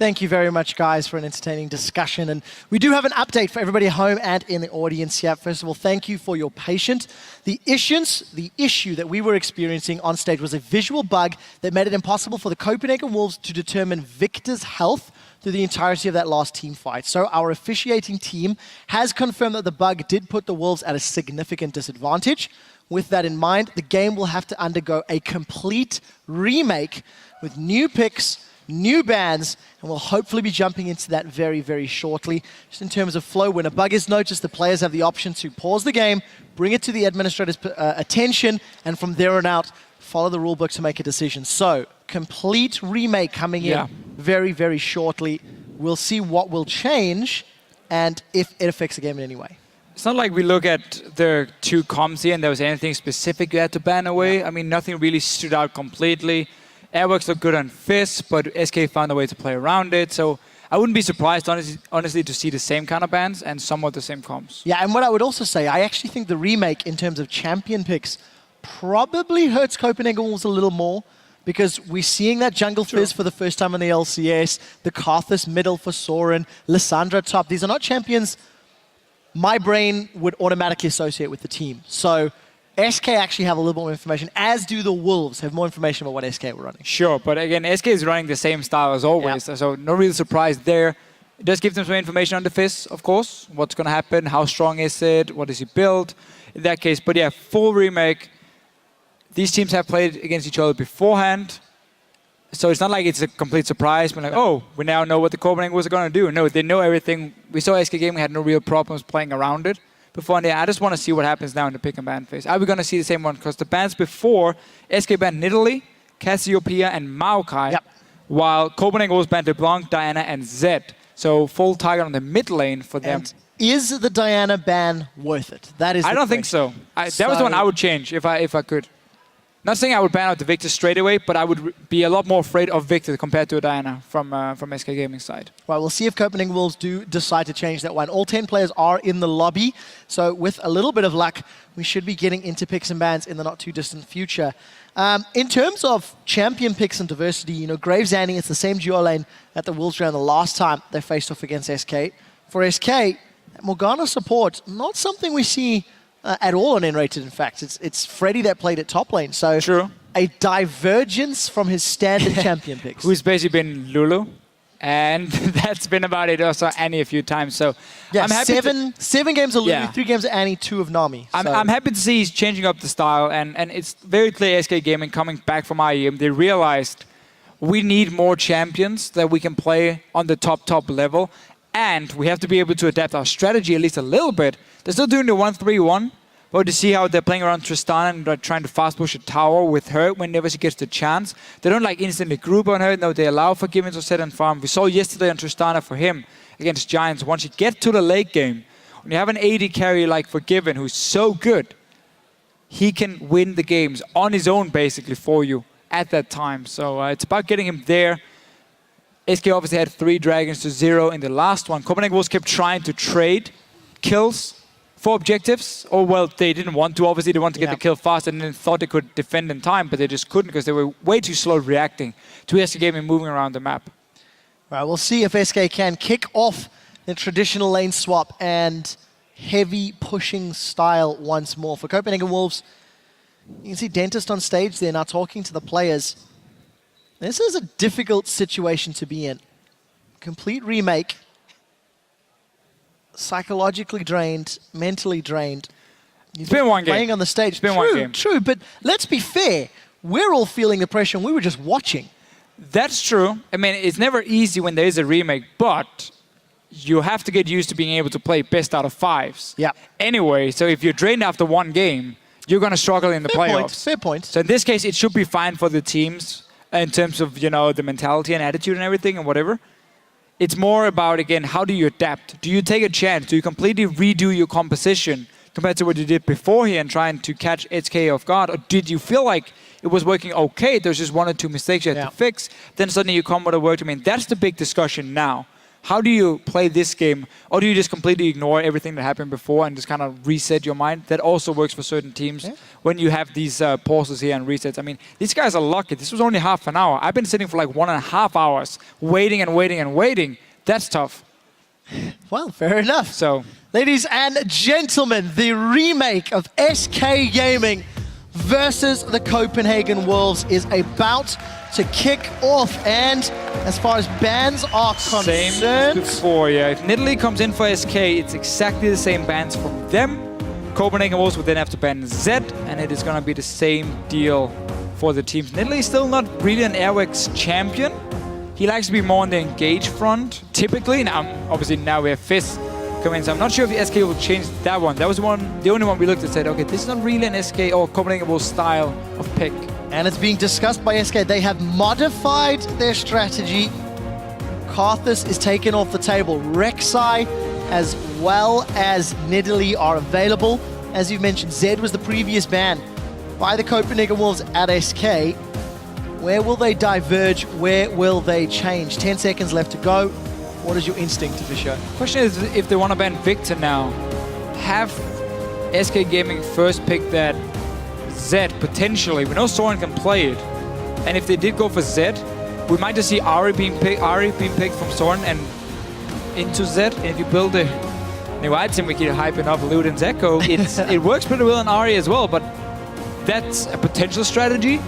Thank you very much, guys, for an entertaining discussion. And we do have an update for everybody at home and in the audience here. First of all, thank you for your patience. The issue that we were experiencing on stage was a visual bug that made it impossible for the Copenhagen Wolves to determine Victor's health through the entirety of that last team fight. So our officiating team has confirmed that the bug did put the Wolves at a significant disadvantage. With that in mind, the game will have to undergo a complete remake with new picks, new bans, and we'll hopefully be jumping into that very, very shortly. Just in terms of flow, when a bug is noticed, the players have the option to pause the game, bring it to the administrator's attention, and from there on out, follow the rulebook to make a decision. So, complete remake coming in very, very shortly. We'll see what will change and if it affects the game in any way. It's not like we look at the two comms here and there was anything specific you had to ban away. I mean, nothing really stood out completely. Airworks looked good on Fizz, but SK found a way to play around it. So I wouldn't be surprised, honestly, to see the same kind of bans and somewhat the same comms. Yeah, and what I would also say, I actually think the remake in terms of champion picks probably hurts Copenhagen Wolves a little more because we're seeing that jungle Fizz for the first time in the LCS, the Karthus middle for Soren, Lissandra top. These are not champions my brain would automatically associate with the team. So SK actually have a little more information, as do the Wolves have more information about what SK were running. Sure, but again, SK is running the same style as always, so no real surprise there. It does give them some information on the Fizz, of course. What's going to happen, how strong is it, what is he built in that case. But yeah, full remake. These teams have played against each other beforehand. So it's not like it's a complete surprise. We're like, oh, we now know what the Copenhagen was going to do. No, they know everything. We saw SK Gaming had no real problems playing around it before. And I just want to see what happens now in the pick and ban phase. Are we going to see the same one? Because the bans before, SK banned Nidalee, Cassiopeia, and Maokai, while Copenhagen was banned LeBlanc, Diana, and Zed. So full target on the mid lane for them. And is the Diana ban worth it? That is. I don't think so. That was the one I would change if I could. Not saying I would ban out the Victor straight away, but I would be a lot more afraid of Victor compared to a Diana from SK Gaming's side. Right, we'll see if Copenhagen Wolves do decide to change that one. All 10 players are in the lobby, so with a little bit of luck, we should be getting into picks and bans in the not-too-distant future. In terms of champion picks and diversity, you know, Graves Annie, it's the same duo lane that the Wolves ran the last time they faced off against SK. For SK, Morgana support, not something we see at all on N-rated, in fact. It's Freddy that played at top lane. So a divergence from his standard champion picks. Who's basically been Lulu. And that's been about it. Also Annie a few times. So yeah, I'm happy seven games of Lulu, 3 games of Annie, 2 of Nami. I'm happy to see he's changing up the style. And it's very clear SK Gaming coming back from IEM. They realized we need more champions that we can play on the top level. And we have to be able to adapt our strategy at least a little bit. They're still doing the 1-3-1, but to see how they're playing around Tristana and trying to fast push a tower with her whenever she gets the chance. They don't like instantly group on her. No, they allow Forgiven to set and farm. We saw yesterday on Tristana for him against Giants. Once you get to the late game, when you have an AD carry like Forgiven who's so good, he can win the games on his own basically for you at that time. So it's about getting him there. SK obviously had 3 dragons to 0 in the last one. Copenhagen Wolves kept trying to trade kills for objectives. Or, well, they didn't want to. Obviously, they wanted to get the kill fast and then thought they could defend in time, but they just couldn't because they were way too slow reacting to SK Gaming moving around the map. Right, we'll see if SK can kick off the traditional lane swap and heavy pushing style once more. For Copenhagen Wolves, you can see Dentist on stage there now talking to the players. This is a difficult situation to be in. Complete remake. Psychologically drained, mentally drained. It's been one game. Playing on the stage. It's been one game. True, but let's be fair. We're all feeling the pressure and we were just watching. That's true. I mean, it's never easy when there is a remake, but you have to get used to being able to play best out of 5s. Yeah. Anyway, so if you're drained after one game, you're going to struggle in the playoffs. Fair point. So in this case, it should be fine for the teams in terms of, you know, the mentality and attitude and everything and whatever. It's more about, again, how do you adapt? Do you take a chance? Do you completely redo your composition compared to what you did before here and trying to catch SK off guard? Or did you feel like it was working okay, there's just 1 or 2 mistakes you had to fix, then suddenly you come with a work? I mean, that's the big discussion now How do you play this game? Or do you just completely ignore everything that happened before and just kind of reset your mind? That also works for certain teams when you have these pauses here and resets. I mean, these guys are lucky. This was only half an hour. I've been sitting for like 1.5 hours, waiting and waiting and waiting. That's tough. Well, fair enough. So, ladies and gentlemen, the remake of SK Gaming versus the Copenhagen Wolves is about to kick off. And as far as bans are concerned... Same as before, yeah. If Nidalee comes in for SK, it's exactly the same bans from them. Copenhagen Wolves would then have to ban Z, and it is going to be the same deal for the teams. Nidalee is still not really an Airwax champion. He likes to be more on the engage front, typically. Now, obviously, now we have Fizz coming in, so I'm not sure if the SK will change that one. That was the only one we looked at and said, okay, this is not really an SK or Copenhagen Wolves style of pick. And it's being discussed by SK. They have modified their strategy. Karthus is taken off the table. Rek'Sai as well as Nidalee are available. As you've mentioned, Zed was the previous ban by the Copenhagen Wolves at SK. Where will they diverge? Where will they change? 10 seconds left to go. What is your instinct, Fischer? Question is if they want to ban Victor now, have SK Gaming first pick that Zed potentially. We know Soren can play it. And if they did go for Zed, we might just see Ari being picked from Soren and into Zed. And if you build a new item, we keep hyping up Luden's Echo. It works pretty well on Ari as well, but that's a potential strategy.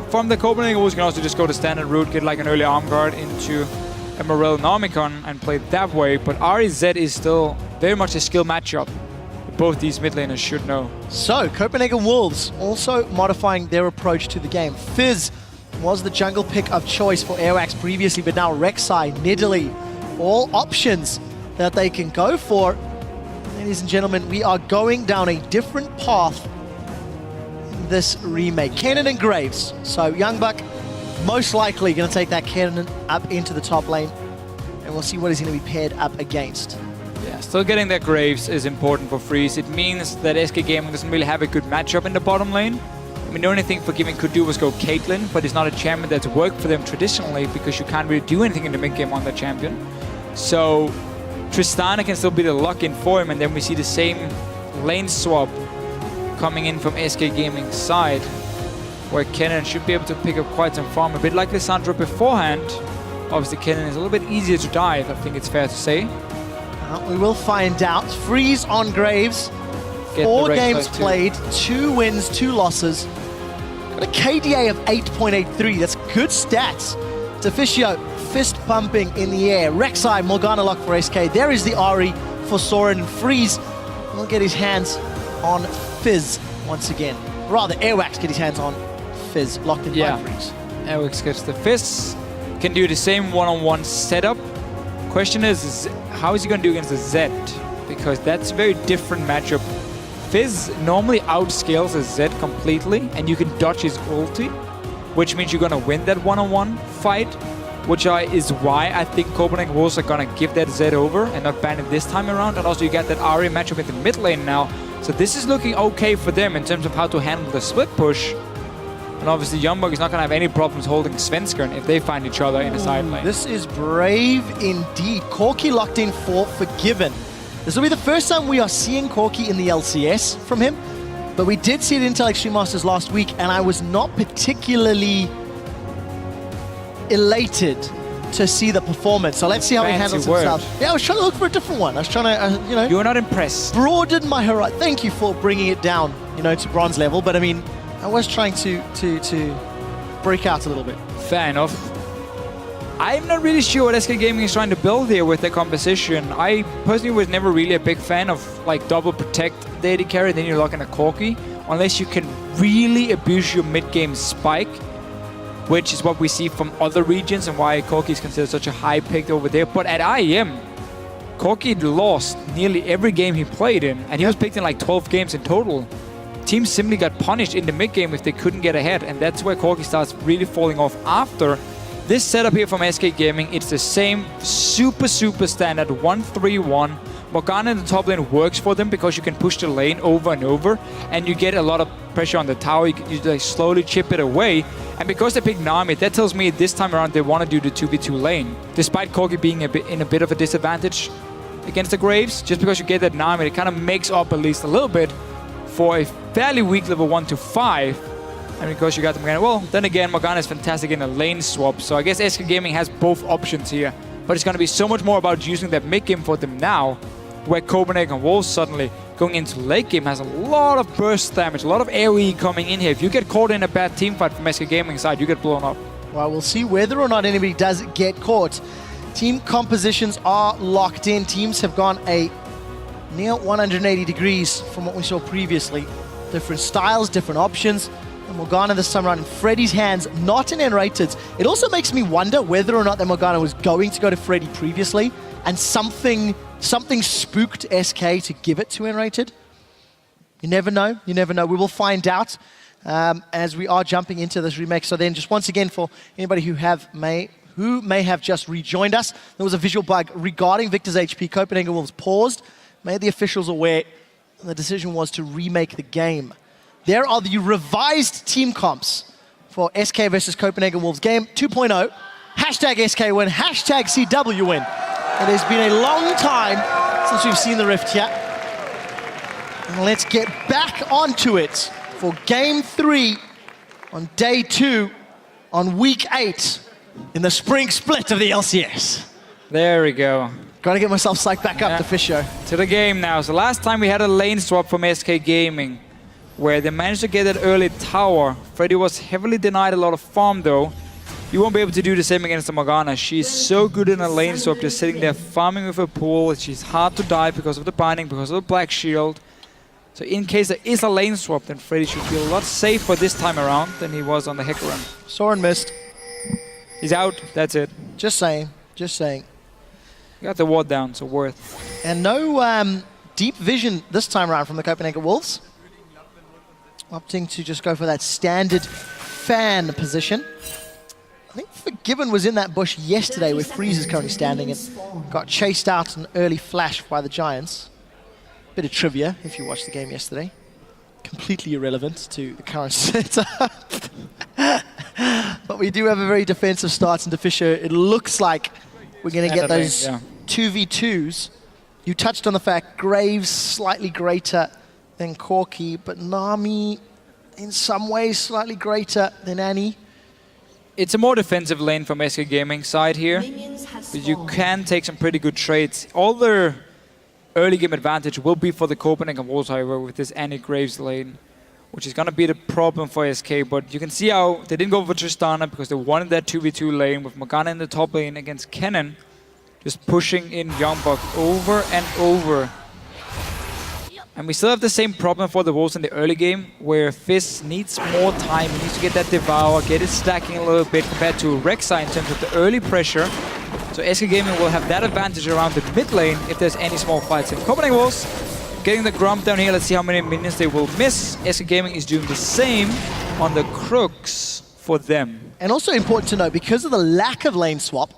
From the Copenhagen Wolves, you can also just go the standard route, get like an early arm guard into a Morel Nomicon and play it that way. But Ari Z is still very much a skill matchup. Both these mid laners should know. So, Copenhagen Wolves also modifying their approach to the game. Fizz was the jungle pick of choice for Airwax previously, but now Rek'Sai, Nidalee, all options that they can go for. Ladies and gentlemen, we are going down a different path this remake. Kennen and Graves. So Youngbuck most likely going to take that Kennen up into the top lane, and we'll see what he's going to be paired up against. Yeah, still getting that Graves is important for Freeze. It means that SK Gaming doesn't really have a good matchup in the bottom lane. I mean, the only thing Forgiving could do was go Caitlyn, but it's not a champion that's worked for them traditionally because you can't really do anything in the mid game on that champion. So Tristana can still be the lock-in for him, and then we see the same lane swap coming in from SK Gaming's side, where Kennen should be able to pick up quite some farm, a bit like Lissandra beforehand. Obviously, Kennen is a little bit easier to dive, I think it's fair to say. We will find out. Freeze on Graves. 4 games played, 2 wins, 2 losses. Got a KDA of 8.83. That's good stats. Deficio, fist pumping in the air. Rek'Sai, Morgana lock for SK. There is the Ari for Soren, and Freeze will get his hands on Fizz once again. Rather, Airwax get his hands on Fizz, locked in by Freeze. Airwax gets the Fizz. Can do the same one-on-one setup. Question is how is he going to do against the Zed? Because that's a very different matchup. Fizz normally outscales a Zed completely, and you can dodge his ulti, which means you're going to win that one-on-one fight, which is why I think Copenhagen Wolves are going to give that Zed over and not ban it this time around. And also you get that Ari matchup in the mid lane now. So this is looking okay for them in terms of how to handle the split push. And obviously Youngbuck is not going to have any problems holding Svenskeren if they find each other in a side lane. This is brave indeed. Corki locked in for Forgiven. This will be the first time we are seeing Corki in the LCS from him. But we did see it in Intel Extreme Masters last week, and I was not particularly elated to see the performance. So let's see how he handles himself. Yeah, I was trying to look for a different one. I was trying to, You were not impressed. Broaden my horizon. Thank you for bringing it down, to bronze level. But I mean, I was trying to break out a little bit. Fair enough. I'm not really sure what SK Gaming is trying to build here with their composition. I personally was never really a big fan of like double protect the AD carry, then you lock in a Corki, unless you can really abuse your mid-game spike, which is what we see from other regions and why Corki is considered such a high pick over there. But at IEM, Corki lost nearly every game he played in, and he was picked in like 12 games in total. Teams simply got punished in the mid-game if they couldn't get ahead, and that's where Corki starts really falling off after. This setup here from SK Gaming, it's the same super standard 1-3-1 Morgana in the top lane works for them because you can push the lane over and over, and you get a lot of pressure on the tower. You like slowly chip it away. And because they pick Nami, that tells me this time around they want to do the 2v2 lane. Despite Corki being in a bit of a disadvantage against the Graves, just because you get that Nami, it kind of makes up at least a little bit for a fairly weak level 1 to 5. And because you got the Morgana, well, then again, Morgana is fantastic in a lane swap. So I guess SK Gaming has both options here. But it's going to be so much more about using that mid game for them now, where Copenhagen Wolves suddenly going into late game has a lot of burst damage, a lot of AoE coming in here. If you get caught in a bad team fight from SK Gaming side, you get blown up. Well, we'll see whether or not anybody does get caught. Team compositions are locked in. Teams have gone a near 180 degrees from what we saw previously. Different styles, different options. And Morgana this time around in Freddy's hands, not in N-Rated. It also makes me wonder whether or not that Morgana was going to go to Freddy previously and something spooked SK to give it to N-Rated. You never know. You never know. We will find out as we are jumping into this remake. So then just once again, for anybody who may have just rejoined us, there was a visual bug regarding Victor's HP. Copenhagen Wolves paused, made the officials aware, and the decision was to remake the game. There are the revised team comps for SK versus Copenhagen Wolves game 2.0. Hashtag SK win, hashtag CW win. It has been a long time since we've seen the Rift here. And let's get back onto it for game 3 on day 2 on week 8 in the spring split of the LCS. There we go. Gotta get myself psyched back up to Fisher. To the game now. So last time we had a lane swap from SK Gaming, where they managed to get that early tower. Freddy was heavily denied a lot of farm though. You won't be able to do the same against the Morgana. She's so good in a lane swap, just sitting there farming with her pool. She's hard to die because of the binding, because of the black shield. So in case there is a lane swap, then Freddy should feel a lot safer this time around than he was on the Hecarim. Soren missed. He's out, that's it. Just saying, just saying. Got the ward down, so worth. And no deep vision this time around from the Copenhagen Wolves. Opting to just go for that standard fan position. I think Forgiven was in that bush yesterday where Freeze is currently standing and got chased out an early flash by the Giants. Bit of trivia if you watched the game yesterday. Completely irrelevant to the current setup. But we do have a very defensive start into Fisher. It looks like we're going to get those 2v2s. You touched on the fact Graves slightly greater than Corki, but Nami in some ways slightly greater than Annie. It's a more defensive lane from SK Gaming side here, but you can take some pretty good trades. All their early game advantage will be for the Copenhagen Wolves, however, with this Annie Graves lane, which is going to be the problem for SK. But you can see how they didn't go for Tristana because they wanted that 2v2 lane with Morgana in the top lane against Kennen, just pushing in Youngbuck over and over. And we still have the same problem for the Wolves in the early game, where Fizz needs more time. He needs to get that Devour, get it stacking a little bit compared to Rek'Sai in terms of the early pressure. So SK Gaming will have that advantage around the mid lane if there's any small fights. And Copenhagen Wolves getting the Grump down here. Let's see how many minions they will miss. SK Gaming is doing the same on the Crooks for them. And also important to note, because of the lack of lane swap,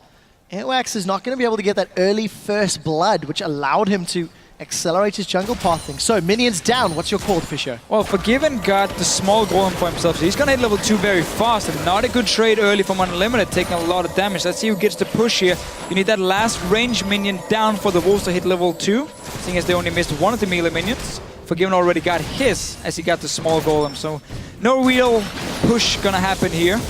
Airwax is not going to be able to get that early first blood, which allowed him to accelerate his jungle pathing. So, minions down. What's your call, Fisher? Well, Forgiven got the small golem for himself, so he's gonna hit level 2 very fast. And not a good trade early from Unlimited, taking a lot of damage. Let's see who gets the push here. You need that last range minion down for the Wolves to hit level 2, seeing as they only missed one of the melee minions. Forgiven already got his, as he got the small golem. So, no real push gonna happen here.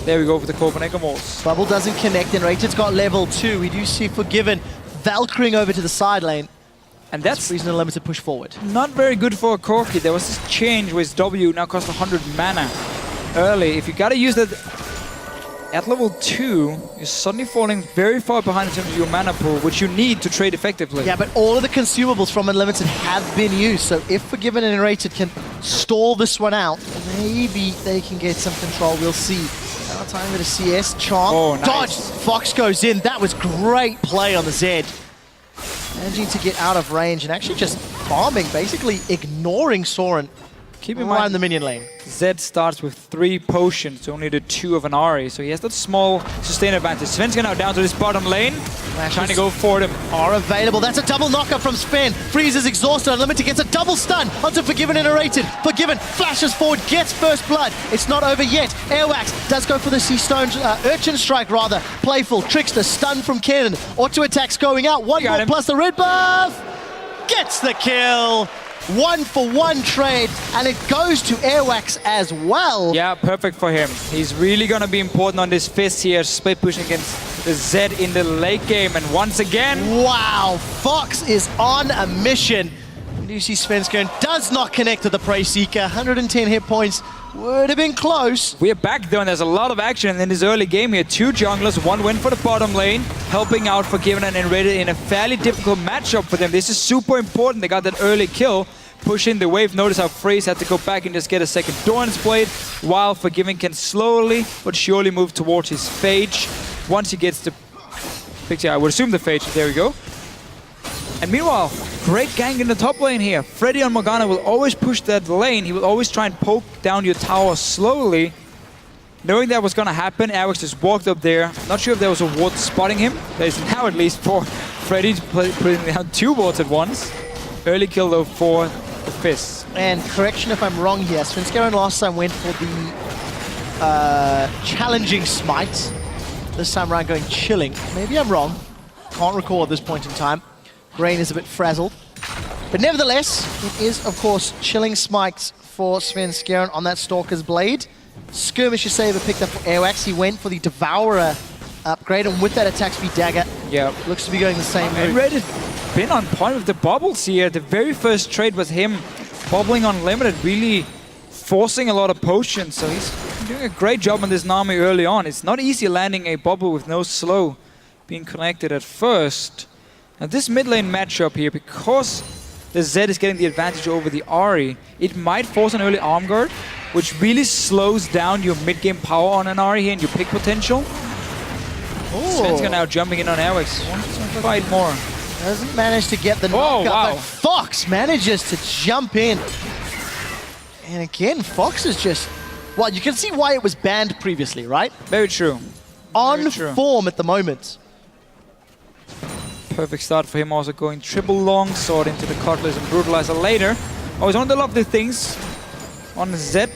There we go for the Copenhagen Wolves. Bubble doesn't connect, and Rated's got level 2. We do see Forgiven Valkyring over to the side lane. And that's reason Unlimited push forward. Not very good for Corki. There was this change with W now cost 100 mana early. If you gotta use that at level 2, you're suddenly falling very far behind in terms of your mana pool, which you need to trade effectively. Yeah, but all of the consumables from Unlimited have been used, so if Forgiven and Rated can stall this one out, maybe they can get some control. We'll see. Now time with a CS. Charm. Oh, nice. Dodge. Fox goes in. That was great play on the Zed. Managing to get out of range and actually just farming, basically ignoring Soren. Keep in right in mind, the minion lane. Zed starts with 3 potions, only the 2 of an Ahri, so he has that small sustain advantage. Svenska now down to this bottom lane, trying to go for them. Are available. That's a double knockup from Sven. Freeze is exhausted. Unlimited gets a double stun onto Forgiven and Narrated. Forgiven flashes forward, gets first blood. It's not over yet. Airwax does go for the Sea Stone, Urchin Strike rather. Playful, Trickster, stun from Kennen. Auto attacks going out. One more plus the red buff. Gets the kill. 1-for-1 trade, and it goes to Airwax as well. Yeah, perfect for him. He's really going to be important on this Fizz here, split pushing against the Zed in the late game. And once again... Wow, Fox is on a mission. You see Svenska does not connect to the Prey Seeker. 110 hit points. Would have been close. We're back though, and there's a lot of action in this early game here. 2 junglers, 1 win for the bottom lane, helping out Forgiven and Enrated in a fairly difficult matchup for them. This is super important. They got that early kill, pushing the wave. Notice how Freeze had to go back and just get a second Doran's Blade, while Forgiven can slowly but surely move towards his Phage. Once he gets the picture, I would assume the Phage. There we go. And meanwhile, great gank in the top lane here. Freddy on Morgana will always push that lane. He will always try and poke down your tower slowly. Knowing that was going to happen, Airwax just walked up there. Not sure if there was a ward spotting him. There's now at least for Freddy putting down 2 wards at once. Early kill though for the Fizz. And correction if I'm wrong here, Svenska last time went for the challenging smite. This time around going chilling. Maybe I'm wrong. Can't recall at this point in time. Brain is a bit frazzled. But nevertheless, it is, of course, chilling smites for Svenska on that Stalker's Blade. Skirmisher Saber picked up for Airwax. He went for the Devourer upgrade, and with that attack speed dagger, looks to be going the same route. Reddit been on point with the bubbles here. The very first trade was him bubbling unlimited, really forcing a lot of potions. So he's doing a great job on this Nami early on. It's not easy landing a bubble with no slow being connected at first. Now this mid lane matchup here, because the Zed is getting the advantage over the Ahri, it might force an early arm guard, which really slows down your mid-game power on an Ahri here and your pick potential. Svenska now jumping in on Airwax. Wants to fight more. Doesn't manage to get the knockup, but Fox manages to jump in. And again, Fox is just... Well, you can see why it was banned previously, right? Very true. On form at the moment. Perfect start for him, also going triple longsword into the Cutlass and Brutalizer later. Always one of the lovely things on Zed.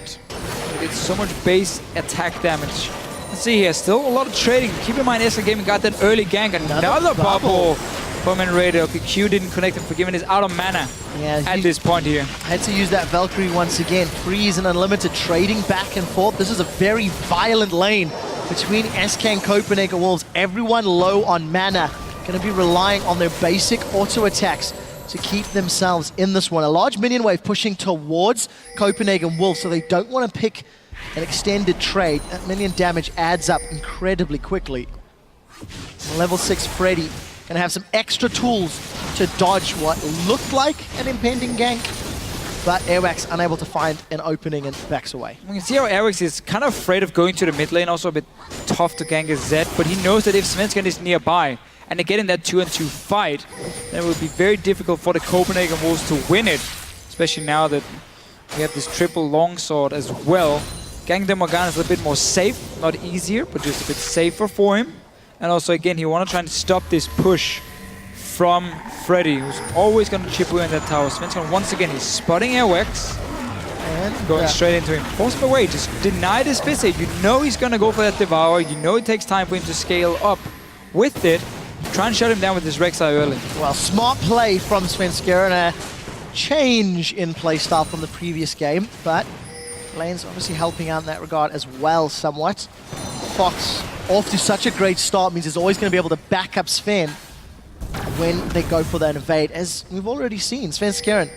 It's so much base attack damage. Let's see here, still a lot of trading. Keep in mind, SK Gaming got that early gank. Another bubble from Enrated. Okay, Q didn't connect him. Forgiven is out of mana at this point here. Had to use that Valkyrie once again. Freeze and Unlimited trading back and forth. This is a very violent lane between SK and Copenhagen Wolves. Everyone low on mana. Going to be relying on their basic auto attacks to keep themselves in this one. A large minion wave pushing towards Copenhagen Wolves, so they don't want to pick an extended trade. That minion damage adds up incredibly quickly. Level 6 Freddy going to have some extra tools to dodge what looked like an impending gank, but Airwax unable to find an opening and backs away. We can see how Airwax is kind of afraid of going to the mid lane, also a bit tough to gank his Zed, but he knows that if Svenska is nearby, and they get in that 2-on-2 fight, then it will be very difficult for the Copenhagen Wolves to win it. Especially now that we have this triple longsword as well. Ganking the Morgana is a little bit more safe, not easier, but just a bit safer for him. And also, again, he wants to try and stop this push from Freddy, who's always going to chip away on that tower. Svensson, once again, he's spotting Airwax. And going straight into him. Force him away, just deny this Fizz hit. You know he's going to go for that Devour. You know it takes time for him to scale up with it. Try and shut him down with this Rek'Sai early. Well, smart play from Svenska and a change in playstyle from the previous game, but Lane's obviously helping out in that regard as well somewhat. Fox off to such a great start means he's always going to be able to back up Sven when they go for that invade, as we've already seen. Svenska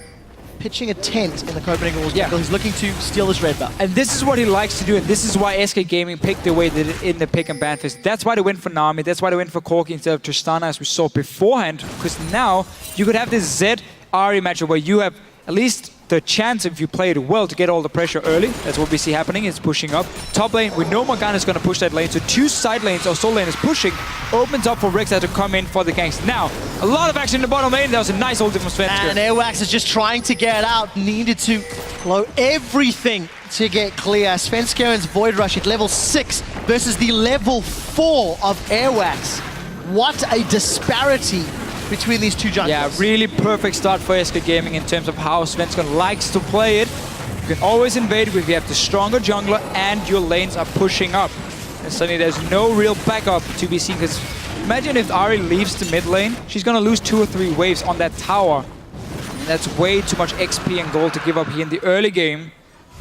pitching a tent in the Copenhagen Wolves jungle. He's looking to steal this red buff. And this is what he likes to do, and this is why SK Gaming picked the way they did in the pick and ban phase. That's why they went for Nami, that's why they went for Corki instead of Tristana, as we saw beforehand, because now you could have this Zed Ahri matchup where you have at least the chance, if you play it well, to get all the pressure early. That's what we see happening. It's pushing up. Top lane, we know Morgana is going to push that lane, so 2 side lanes, or Soul lane is pushing, opens up for Rek'Sai to come in for the ganks. Now, a lot of action in the bottom lane. That was a nice ulti from Svenska. And Airwax is just trying to get out, needed to blow everything to get clear. Svenskaren's Void Rush at level 6 versus the level 4 of Airwax. What a disparity between these two junglers. Yeah, really perfect start for SK Gaming in terms of how Svenska likes to play it. You can always invade if you have the stronger jungler and your lanes are pushing up. And suddenly there's no real backup to be seen, because imagine if Ahri leaves the mid lane, she's gonna lose 2 or 3 waves on that tower. And that's way too much XP and gold to give up here in the early game.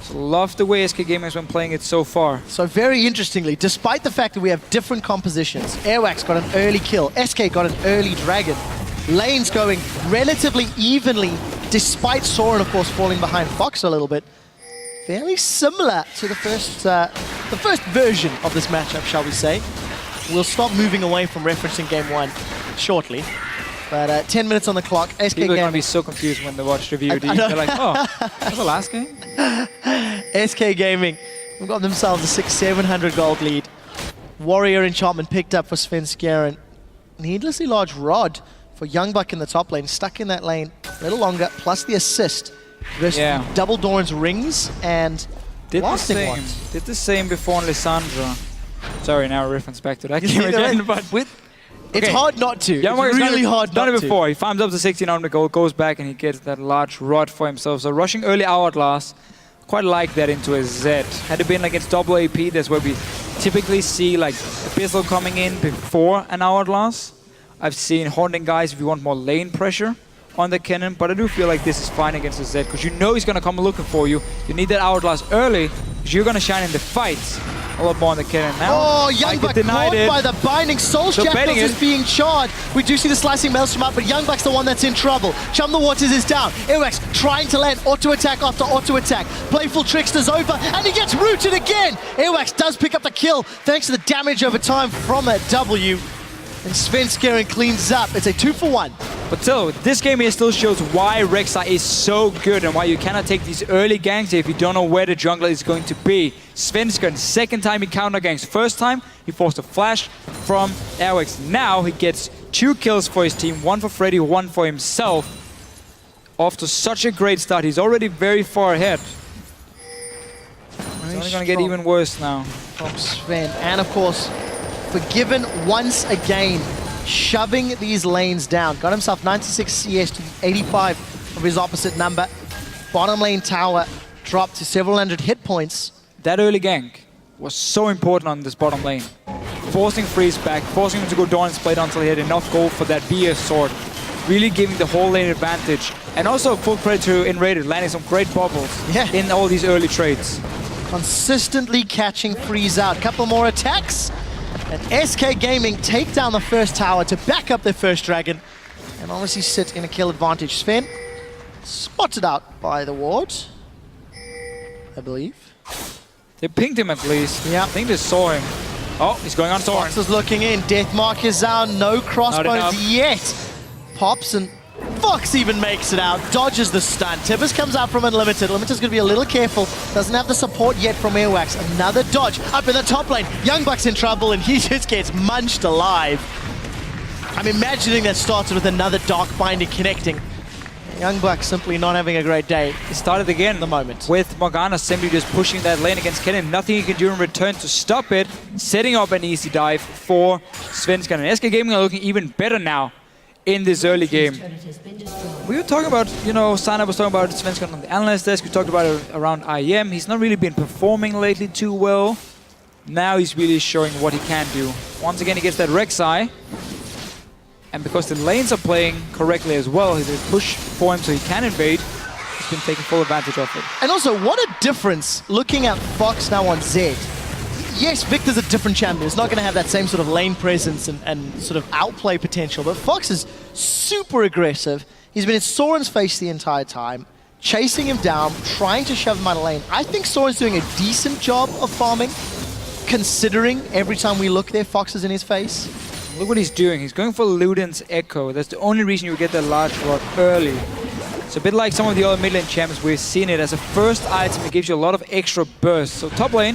So love the way SK Gaming has been playing it so far. So very interestingly, despite the fact that we have different compositions, Airwax got an early kill, SK got an early dragon. Lanes going relatively evenly, despite Soren, of course, falling behind Fox a little bit. Fairly similar to the first version of this matchup, shall we say. We'll stop moving away from referencing game 1 shortly. But 10 minutes on the clock. SK People are going to Gaming. be so confused when they watch the VOD. They're like, oh, that's the last game? SK Gaming have got themselves a 600-700 gold lead. Warrior Enchantment picked up for Svenskeren. Needlessly large rod for Youngbuck in the top lane, stuck in that lane a little longer, plus the assist versus double Doran's rings and lasting ones. Did the same before on Lissandra. Sorry, now a reference back to that game again, but it's hard not to. Yeah, it's really hard not to. Done it before. He farms up to 1600 gold, goes back, and he gets that large rod for himself. So rushing early Hourglass, quite like that into a Z. Had it been against WAP, that's where we typically see like Abyssal coming in before an Hourglass. I've seen Haunting Guys if you want more lane pressure on the cannon, but I do feel like this is fine against the Z, because you know he's going to come looking for you. You need that Hourglass early, because you're going to shine in the fights. A lot more on the cannon now. Oh, Youngbuck caught by the binding. Soul's Jackals is being charged. We do see the slicing Maelstrom out, but Youngbuck's the one that's in trouble. Chum the Waters is down. Airwax trying to land auto attack after auto attack. Playful Trickster's over, and he gets rooted again. Airwax does pick up the kill thanks to the damage over time from a W. And Svenskeren cleans up. It's a 2-for-1. But still, this game here still shows why Rek'Sai is so good and why you cannot take these early ganks if you don't know where the jungler is going to be. Svenskeren, second time he counter ganks. First time, he forced a flash from Airwax. Now he gets 2 kills for his team, 1 for Freddy, 1 for himself. Off to such a great start. He's already very far ahead. It's only going to get even worse now. From Sven. And of course, forgiven once again, shoving these lanes down. Got himself 96 CS to 85 of his opposite number. Bottom lane tower dropped to several hundred hit points. That early gank was so important on this bottom lane. Forcing Freeze back, forcing him to go Doran's Blade until he had enough gold for that BS sword. Really giving the whole lane advantage. And also full credit to Enrated, landing some great bubbles in all these early trades. Consistently catching Freeze out. Couple more attacks. And SK Gaming take down the first tower to back up their first dragon and obviously sit in a kill advantage. Sven spotted out by the ward, I believe. They pinged him at least. Yeah. I think they saw him. Oh, he's going on Soren. Fox is looking in. Deathmark is down. No crossbones yet. Pops and Fox even makes it out. Dodges the stun. Tibbers comes out from Unlimited. Limited's going to be a little careful. Doesn't have the support yet from Airwax. Another dodge up in the top lane. Youngbuck's in trouble and he just gets munched alive. I'm imagining that started with another Dark Binding connecting. Youngbuck simply not having a great day. It started again at the moment. With Morgana simply just pushing that lane against Kennen. Nothing he can do in return to stop it. Setting up an easy dive for Svenskeren. And SK Gaming are looking even better now in this early game. We were talking about, Sana was talking about Svenskeren on the analyst desk. We talked about it around IEM. He's not really been performing lately too well. Now he's really showing what he can do. Once again, he gets that Rek'Sai. And because the lanes are playing correctly as well, he's a push for him so he can invade. He's been taking full advantage of it. And also, what a difference looking at Fox now on Zed. Yes, Victor's a different champion. He's not going to have that same sort of lane presence and sort of outplay potential, but Fox is super aggressive. He's been in Soren's face the entire time, chasing him down, trying to shove him out of lane. I think Soren's doing a decent job of farming, considering every time we look there, Fox is in his face. Look what he's doing. He's going for Luden's Echo. That's the only reason you get that large rod early. So a bit like some of the other mid lane champs, we've seen it as a first item. It gives you a lot of extra burst. So top lane,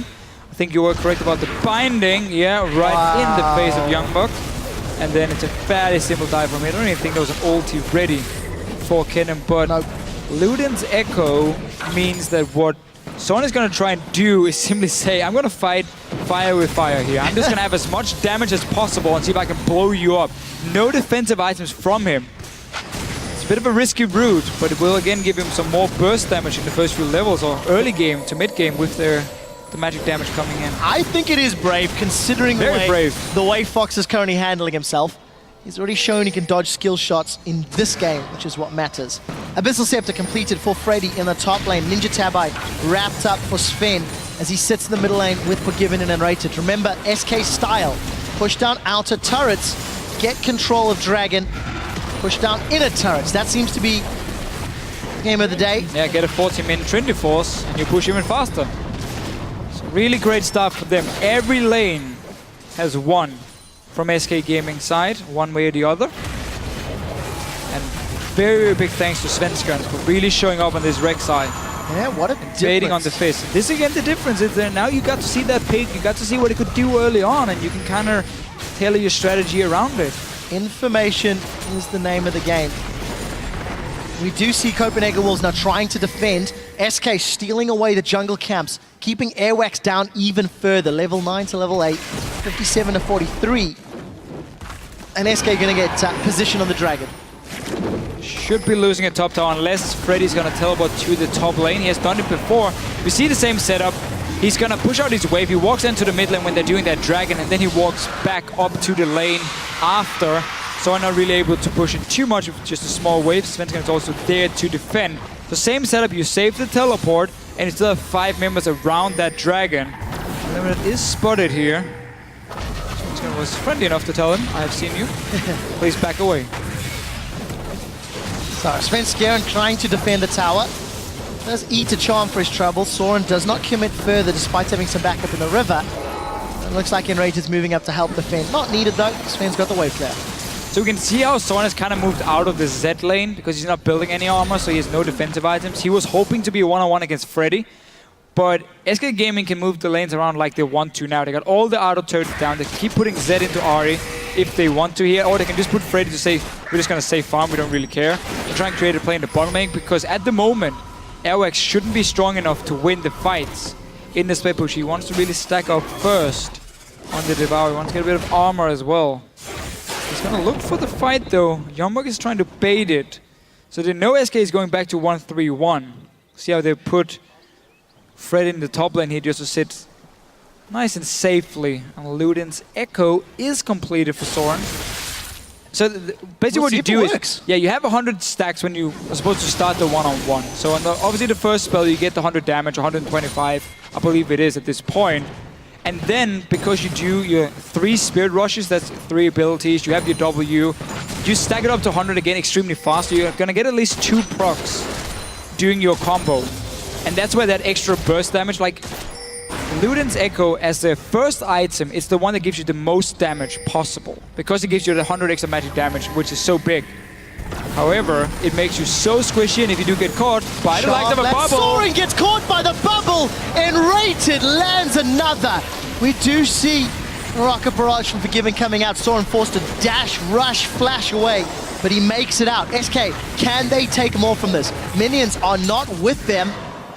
I think you were correct about the binding. Yeah, right in the face of Youngbuck. And then it's a fairly simple dive from it. I don't even think there was an ulti ready for Kennen, but Luden's Echo means that what Soren is going to try and do is simply say, I'm going to fight fire with fire here. I'm just going to have as much damage as possible and see if I can blow you up. No defensive items from him. It's a bit of a risky route, but it will again give him some more burst damage in the first few levels, or early game to mid game with the magic damage coming in. I think it is brave, considering the way Fox is currently handling himself. He's already shown he can dodge skill shots in this game, which is what matters. Abyssal Scepter completed for Freddy in the top lane. Ninja Tabai wrapped up for Sven as he sits in the middle lane with Forgiven and Unrated. Remember, SK style. Push down outer turrets, get control of Dragon, push down inner turrets. That seems to be the game of the day. Yeah, get a 40-min Trinity Force and you push even faster. So really great stuff for them. Every lane has won from SK Gaming side, one way or the other. And very big thanks to Svenskeren for really showing up on this Rex side. Yeah, what a difference. Baiting on the fist. This again, the difference is that now you got to see that pick, you got to see what it could do early on, and you can kind of tailor your strategy around it. Information is the name of the game. We do see Copenhagen Wolves now trying to defend. SK stealing away the jungle camps, keeping Airwax down even further. Level 9 to level 8, 57 to 43. And SK gonna get position on the Dragon. Should be losing a top tower unless Freddy's gonna teleport to the top lane. He has done it before. We see the same setup. He's gonna push out his wave. He walks into the mid lane when they're doing that Dragon, and then he walks back up to the lane after. So I'm not really able to push it too much with just a small wave. Svenskeren is also there to defend. The same setup, you save the teleport, and you still have 5 members around that Dragon. And it is spotted here. Svenskeren was friendly enough to tell him, I have seen you. Please back away. So Svenskeren trying to defend the tower. Does eat a charm for his trouble. Soren does not commit further despite having some backup in the river. It looks like Enrated's moving up to help defend. Not needed though, Sven's got the wave there. So we can see how Soren has kind of moved out of the Z lane because he's not building any armor, so he has no defensive items. He was hoping to be a one-on-one against Freddy, but SK Gaming can move the lanes around like they want to now. They got all the auto turrets down. They can keep putting Z into Ahri if they want to here, or they can just put Freddy to say, we're just going to save farm, we don't really care. And try and create a play in the bottom lane, because at the moment, Airwax shouldn't be strong enough to win the fights in the split push. He wants to really stack up first on the Devour. He wants to get a bit of armor as well. He's going to look for the fight though. Youngbuck is trying to bait it. So they know SK is going back to 1-3-1. See how they put Fred in the top lane here just to sit nice and safely. And Luden's Echo is completed for Soren. So basically what you do is, yeah, you have 100 stacks when you are supposed to start the one-on-one. So on obviously the first spell you get the 100 damage, 125, I believe it is at this point. And then, because you do your 3 Spirit Rushes, that's 3 abilities, you have your W, you stack it up to 100 again extremely fast, so you're gonna get at least 2 procs doing your combo. And that's where that extra burst damage, like Luden's Echo as the first item, it's the one that gives you the most damage possible, because it gives you the 100 extra magic damage, which is so big. However, it makes you so squishy, and if you do get caught by the likes of a bubble... Soren gets caught by the bubble, and Rated lands another. We do see Rocket Barrage from Forgiven coming out. Soren forced to dash, rush, flash away, but he makes it out. SK, can they take more from this? Minions are not with them,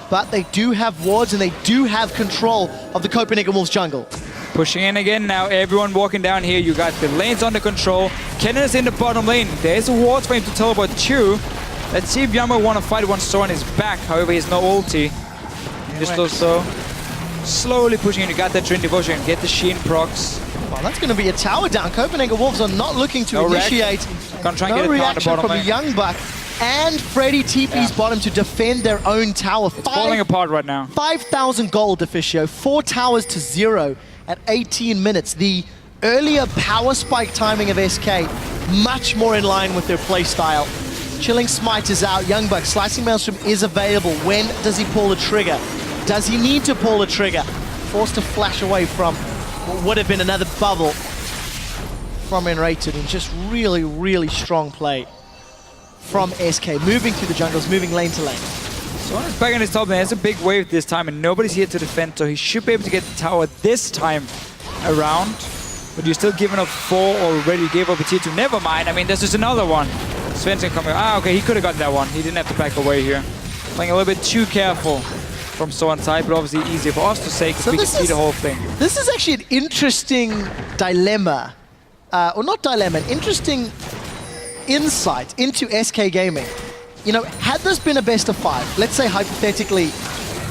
but they do have wards, and they do have control of the Copenhagen Wolves jungle. Pushing in again now, everyone walking down here. You got the lanes under control. Kennen is in the bottom lane. There's a ward for him to teleport to. Let's see if Yama want to fight once Soren is back. However, he has no ulti. Just also slowly pushing in. You got that Trinity Devotion. Get the Sheen procs. Well, that's going to be a tower down. Copenhagen Wolves are not looking to initiate. Gonna try and get a reaction from Youngbuck. And Freddy TP's bottom to defend their own tower. It's falling apart right now. 5,000 gold, Officio. 4 towers to 0 at 18 minutes. The earlier power spike timing of SK, much more in line with their playstyle. Chilling Smite is out. Youngbuck, Slicing Maelstrom is available. When does he pull the trigger? Does he need to pull the trigger? Forced to flash away from what would have been another bubble from Enrated, and just really, really strong play from SK, moving through the jungles, moving lane to lane. Soren is back in his top lane. Has a big wave this time, and nobody's here to defend, so he should be able to get the tower this time around. But you're still giving up 4 already. Gave up a tier 2. Never mind. I mean, there's just another one. Svensson coming. Okay, he could have gotten that one. He didn't have to back away here. Playing a little bit too careful from Soren's side, but obviously easier for us to say because we can see the whole thing. This is actually an interesting dilemma. Or not dilemma, an interesting insight into SK Gaming. You know, had this been a best of 5, let's say hypothetically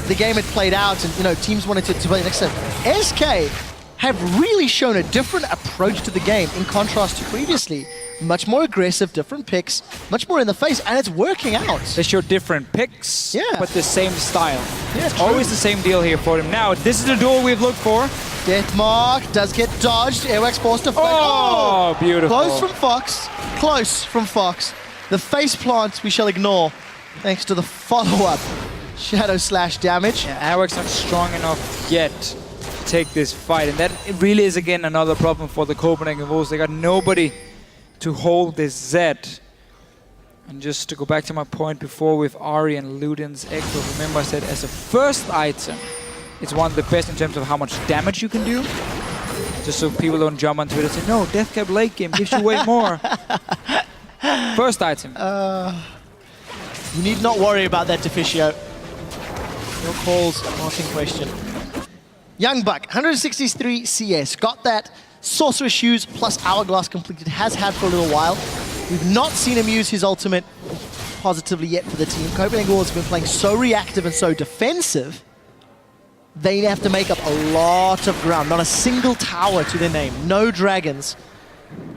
the game had played out and, you know, teams wanted to play the next set, SK have really shown a different approach to the game in contrast to previously. Much more aggressive, different picks, much more in the face, and it's working out. They show different picks, but the same style. Yeah, it's always the same deal here for them. Now, this is the duel we've looked for. Deathmark does get dodged. Airwax forced to flank. Oh, beautiful. Close from Fox. Close from Fox. The face plant we shall ignore, thanks to the follow-up Shadow Slash damage. Yeah, Airwax not strong enough yet to take this fight, and that really is again another problem for the Copenhagen Wolves. They got nobody to hold this Z. And just to go back to my point before with Ari and Luden's Echo, remember I said as a first item, it's one of the best in terms of how much damage you can do. Just so people don't jump on Twitter and say, no, Deathcap late game gives you way more. First item. You need not worry about that, Deficio. Your calls are not in question. Young Buck, 163 CS. Got that Sorcerer Shoes plus Hourglass completed. Has had for a little while. We've not seen him use his ultimate positively yet for the team. Copenhagen Wolves have been playing so reactive and so defensive. They have to make up a lot of ground. Not a single tower to their name. No dragons.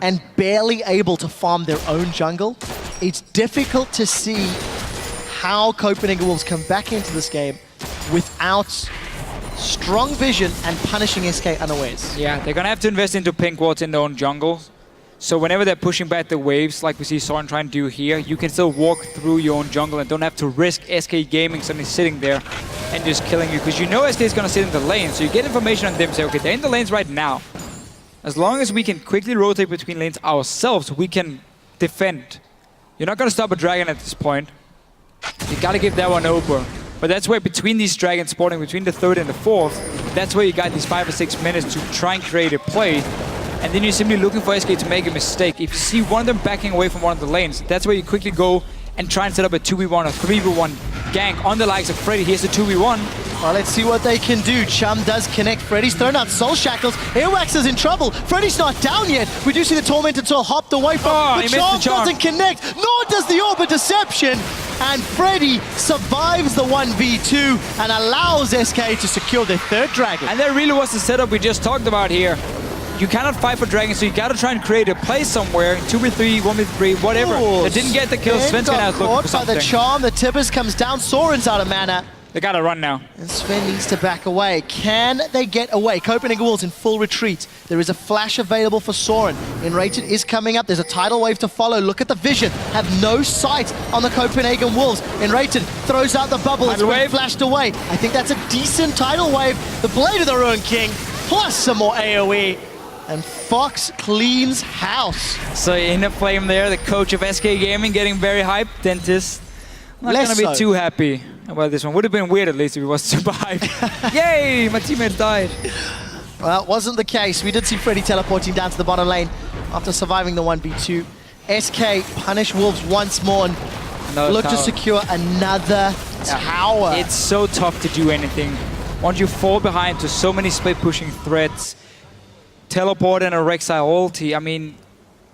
And barely able to farm their own jungle. It's difficult to see how Copenhagen Wolves come back into this game without strong vision and punishing SK unawares. Yeah, they're gonna have to invest into pink wards in their own jungle. So whenever they're pushing back the waves, like we see Soren trying to do here, you can still walk through your own jungle and don't have to risk SK Gaming suddenly sitting there and just killing you. Because you know SK is gonna sit in the lane, so you get information on them, say, okay, they're in the lanes right now. As long as we can quickly rotate between lanes ourselves, we can defend. You're not gonna stop a dragon at this point. You gotta give that one over. But that's where between these dragons spawning, between the 3rd and the 4th, that's where you got these 5 or 6 minutes to try and create a play. And then you're simply looking for SK to make a mistake. If you see one of them backing away from one of the lanes, that's where you quickly go and try and set up a 2v1 or 3v1 gank on the likes of Freddy. Here's the 2v1. Well, let's see what they can do. Chum does connect. Freddy's thrown out Soul Shackles. Airwax is in trouble. Freddy's not down yet. We do see the Tormented Soul hopped away from but Charm doesn't connect, nor does the Orb of Deception. And Freddy survives the 1v2 and allows SK to secure their 3rd dragon. And that really was the setup we just talked about here. You cannot fight for dragons, so you gotta try and create a play somewhere. 2v3, 1v3, whatever. They didn't get the kill. Sven's gonna have to look for something. By the charm, the Tibbers comes down. Soren's out of mana. They gotta run now. And Sven needs to back away. Can they get away? Copenhagen Wolves in full retreat. There is a flash available for Soren. Enrated is coming up. There's a tidal wave to follow. Look at the vision. Have no sight on the Copenhagen Wolves. Enrated throws out the bubble. It's been flashed away. I think that's a decent tidal wave. The Blade of the Ruined King, plus some more AoE. And Fox cleans house. So in a flame there, the coach of SK Gaming getting very hyped. Dentist not gonna be too happy about this one. Would have been weird at least if he was super hyped. Yay, my teammate died. Well, it wasn't the case. We did see Freddy teleporting down to the bottom lane after surviving the 1v2. SK punish Wolves once more and look to secure another tower. It's so tough to do anything. Once you fall behind to so many split pushing threats, teleport and a Rek'Sai ulti, I mean,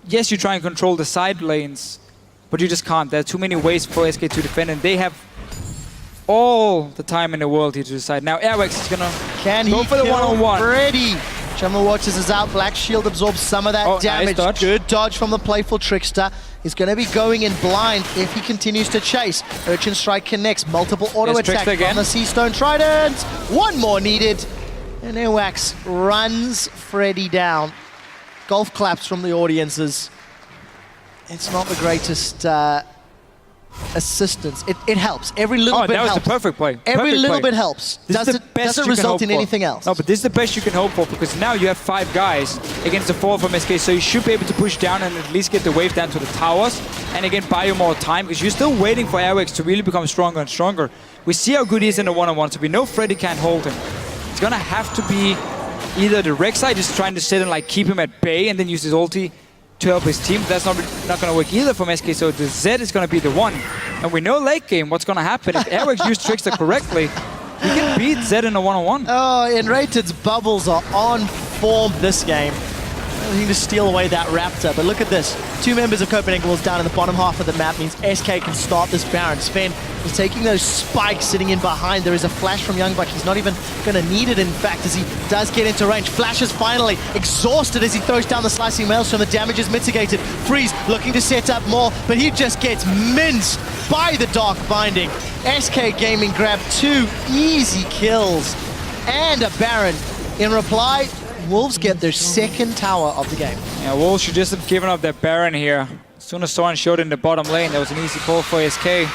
yes, you try and control the side lanes, but you just can't. There are too many ways for SK to defend, and they have all the time in the world here to decide. Now Airwax is gonna go for the one-on-one. Freddy. Jungle Watchers is out. Black Shield absorbs some of that damage. Nice dodge. Good dodge from the playful Trickster. He's going to be going in blind if he continues to chase. Urchin Strike connects. Multiple auto attack on the Sea Stone Trident. One more needed. And Airwax runs Freddy down. Golf claps from the audiences. It's not the greatest assistance. It helps. Every little bit helps. That was the perfect play. Every Perfect little play. bit helps. This is the best Doesn't you can result hope in for. anything else. No, but this is the best you can hope for because now you have 5 guys against the 4 from SK, so you should be able to push down and at least get the wave down to the towers and again buy you more time because you're still waiting for Airwax to really become stronger and stronger. We see how good he is in the one-on-one, so we know Freddy can't hold him. It's gonna have to be either the Rek'Sai just trying to sit and like keep him at bay and then use his ulti to help his team. That's not going to work either from SK, so the Zed is going to be the one. And we know late game what's going to happen. If Airwax use Trickster correctly, we can beat Zed in a one-on-one. Oh, Enrated's bubbles are on form this game. They need to steal away that Raptor, but look at this. 2 members of Copenhagen Wolves down in the bottom half of the map means SK can start this Baron. Sven is taking those spikes sitting in behind. There is a flash from Youngbuck. He's not even going to need it, in fact, as he does get into range. Flashes finally exhausted as he throws down the slicing maelstrom. The damage is mitigated. Freeze looking to set up more, but he just gets minced by the Dark Binding. SK Gaming grab 2 easy kills and a Baron. In reply, Wolves get their 2nd tower of the game. Yeah, Wolves should just have given up that Baron here. As soon as Soren showed in the bottom lane, that was an easy call for SK.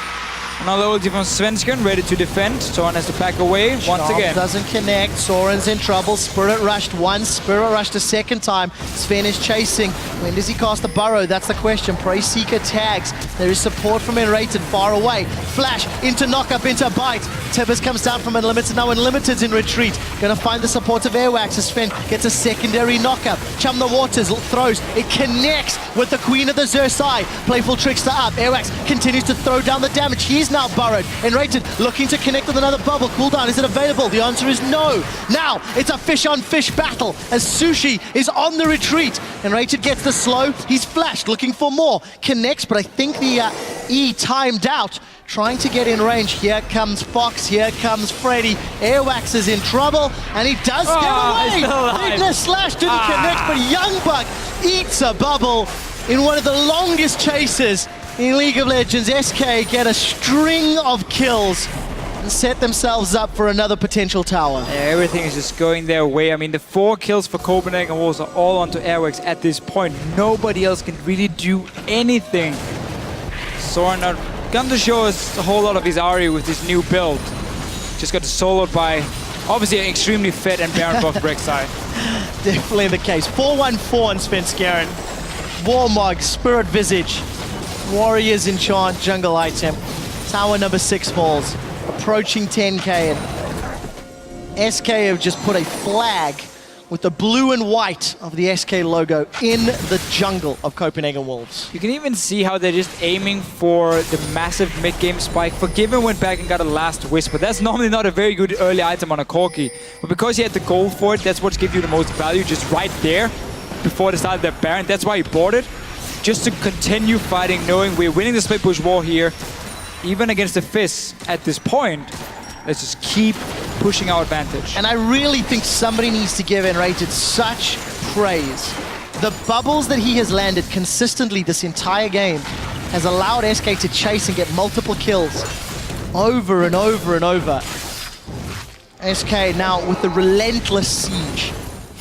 Another ulti from Svensken, ready to defend. Soren has to back away once again. Doesn't connect. Soren's in trouble. Spirit rushed once. Spirit rushed a 2nd time. Sven is chasing. When does he cast the burrow? That's the question. Prey Seeker tags. There is support from Enrated far away. Flash into knock-up, into bite. Tibbers comes down from Unlimited. Now Unlimited's in retreat. Gonna find the support of Airwax as Sven gets a secondary knock-up. Chum the Waters throws. It connects with the Queen of the Xerxai. Playful Trickster up. Airwax continues to throw down the damage. He's now burrowed. Enrated looking to connect with another bubble. Cooldown, is it available? The answer is no. Now it's a fish-on-fish battle as Sushi is on the retreat. Enrated gets the slow. He's flashed, looking for more. Connects, but I think the E timed out. Trying to get in range. Here comes Fox. Here comes Freddy. Airwax is in trouble, and he does get away. Ignis Slash didn't connect, but Youngbuck eats a bubble in one of the longest chases in League of Legends. SK get a string of kills and set themselves up for another potential tower. Yeah, everything is just going their way. I mean, the 4 kills for Copenhagen Wolves are all onto Airwax at this point. Nobody else can really do anything. Soren not going to show us a whole lot of his Ari with this new build. Just got soloed by, obviously, an extremely fit and Baron buff Rek'Sai. Definitely the case. 4-1-4 on Svenskeren. Warmog, Spirit Visage, Warriors Enchant, Jungle Item. Tower number 6 falls. Approaching 10k, and SK have just put a flag with the blue and white of the SK logo in the jungle of Copenhagen Wolves. You can even see how they're just aiming for the massive mid-game spike. Forgiven went back and got a last whisper. That's normally not a very good early item on a Corki, but because he had the gold for it, that's what's gives you the most value, just right there before the start of that Baron. That's why he bought it, just to continue fighting, knowing we're winning the split push war here. Even against the Fizz at this point, let's just keep pushing our advantage. And I really think somebody needs to give Enrated such praise. The bubbles that he has landed consistently this entire game has allowed SK to chase and get multiple kills over and over and over. SK now with the relentless siege.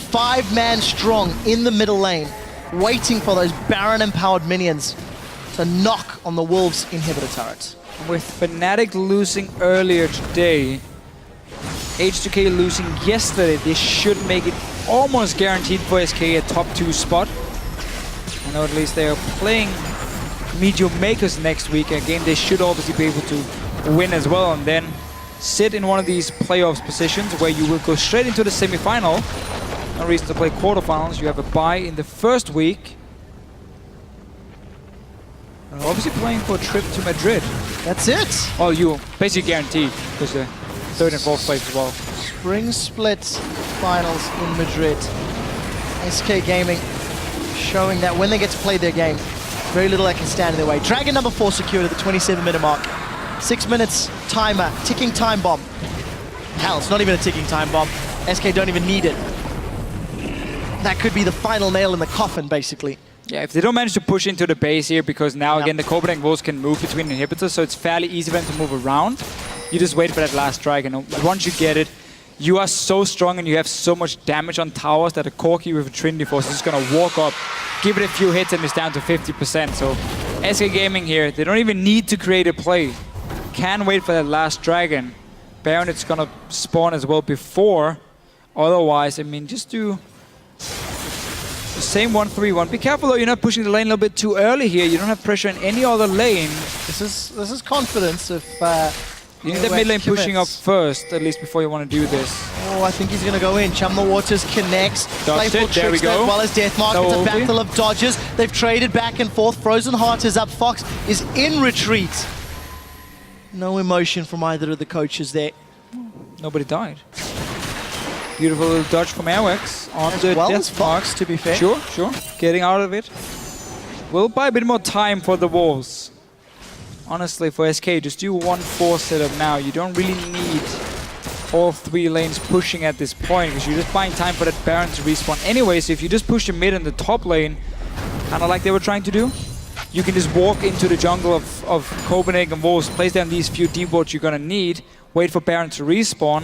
5-man strong in the middle lane, waiting for those Baron-empowered minions to knock on the Wolves' inhibitor turrets. With Fnatic losing earlier today, H2K losing yesterday, they should make it almost guaranteed for SK a top 2 spot. I know at least they are playing Medium Makers next week, a game they should obviously be able to win as well, and then sit in one of these playoffs positions where you will go straight into the semi-final. No reason to play quarterfinals. You have a bye in the first week. And obviously playing for a trip to Madrid. That's it. Well, you basically guaranteed because the 3rd and 4th place as well. Spring Split finals in Madrid. SK Gaming showing that when they get to play their game, very little that can stand in their way. Dragon number 4 secured at the 27-minute mark. 6 minutes timer, ticking time bomb. Hell, it's not even a ticking time bomb. SK don't even need it. That could be the final nail in the coffin, basically. Yeah, if they don't manage to push into the base here, because now again the Copenhagen Wolves can move between inhibitors, so it's fairly easy for them to move around. You just wait for that last strike, and once you get it, you are so strong and you have so much damage on towers that a Corki with a Trinity Force is just gonna walk up, give it a few hits, and it's down to 50%. So SK Gaming here, they don't even need to create a play. Can wait for that last dragon. Baron, it's gonna spawn as well before. Otherwise, I mean, just do the same 1-3-1. Be careful though, you're not pushing the lane a little bit too early here. You don't have pressure in any other lane. This is confidence if you need that mid lane pushing up first, at least before you want to do this. Oh, I think he's going to go in. Chum the Waters connects. Dodged it, there we go. As well as Deathmark. No it's a ulti. battle of dodges. They've traded back and forth. Frozen Heart is up. Fox is in retreat. No emotion from either of the coaches there. Nobody died. Beautiful little dodge from Airwax on As the well as Deathmark. Fox, to be fair. Sure. Getting out of it. We'll buy a bit more time for the Wolves. Honestly, for SK, just do 1-4 setup now. You don't really need all 3 lanes pushing at this point, because you're just buying time for that Baron to respawn anyway. So if you just push the mid and the top lane, kind of like they were trying to do, you can just walk into the jungle of Copenhagen Wolves, place down these few deep wards you're going to need, wait for Baron to respawn,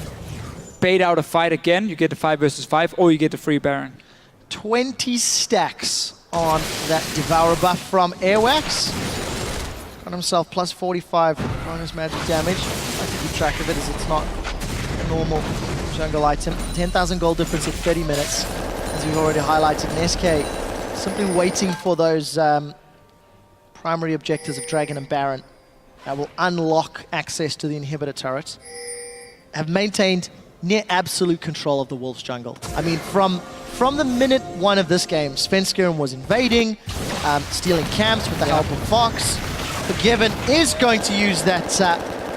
bait out a fight again, you get the 5 versus 5, or you get the free Baron. 20 stacks on that Devourer buff from Airwax. Got himself plus 45 bonus magic damage. I like to keep track of it as it's not a normal jungle item. 10,000 gold difference in 30 minutes, as we've already highlighted. And SK simply waiting for those primary objectives of Dragon and Baron that will unlock access to the inhibitor turret. Have maintained near absolute control of the Wolves jungle. I mean, from the minute 1 of this game, Svenskeren was invading, stealing camps with the help of Fox. Forgiven is going to use that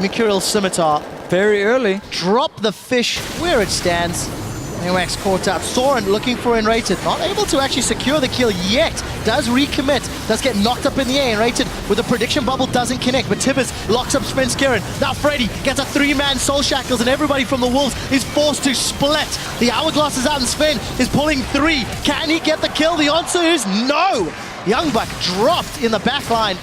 Mercurial Scimitar. Very early. Drop the fish where it stands. Airwax caught up. Soren looking for Enrated. Not able to actually secure the kill yet. Does recommit. Does get knocked up in the air. Enrated with a prediction bubble doesn't connect. But Tibbers locks up Svenskeren. Now Freddy gets a 3-man Soul Shackles, and everybody from the Wolves is forced to split. The Hourglass is out and Sven is pulling 3. Can he get the kill? The answer is no. Youngbuck dropped in the back line.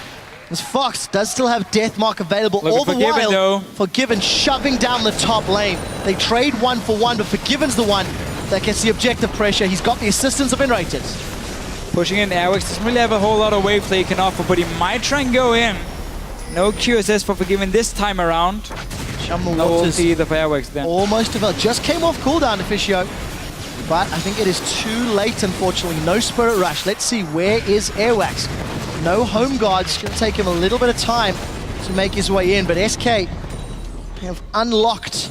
As Fox does still have Deathmark available all the while. Though. Forgiven shoving down the top lane. They trade 1 for 1, but Forgiven's the one that gets the objective pressure. He's got the assistance of Enrated. Pushing in, Airwax doesn't really have a whole lot of wave play he can offer, but he might try and go in. No QSS for Forgiven this time around. No ulti either for Airwax then. Almost developed. Just came off cooldown, Officio. But I think it is too late, unfortunately. No Spirit Rush. Let's see, where is Airwax? No home guards. It's going to take him a little bit of time to make his way in, but SK have unlocked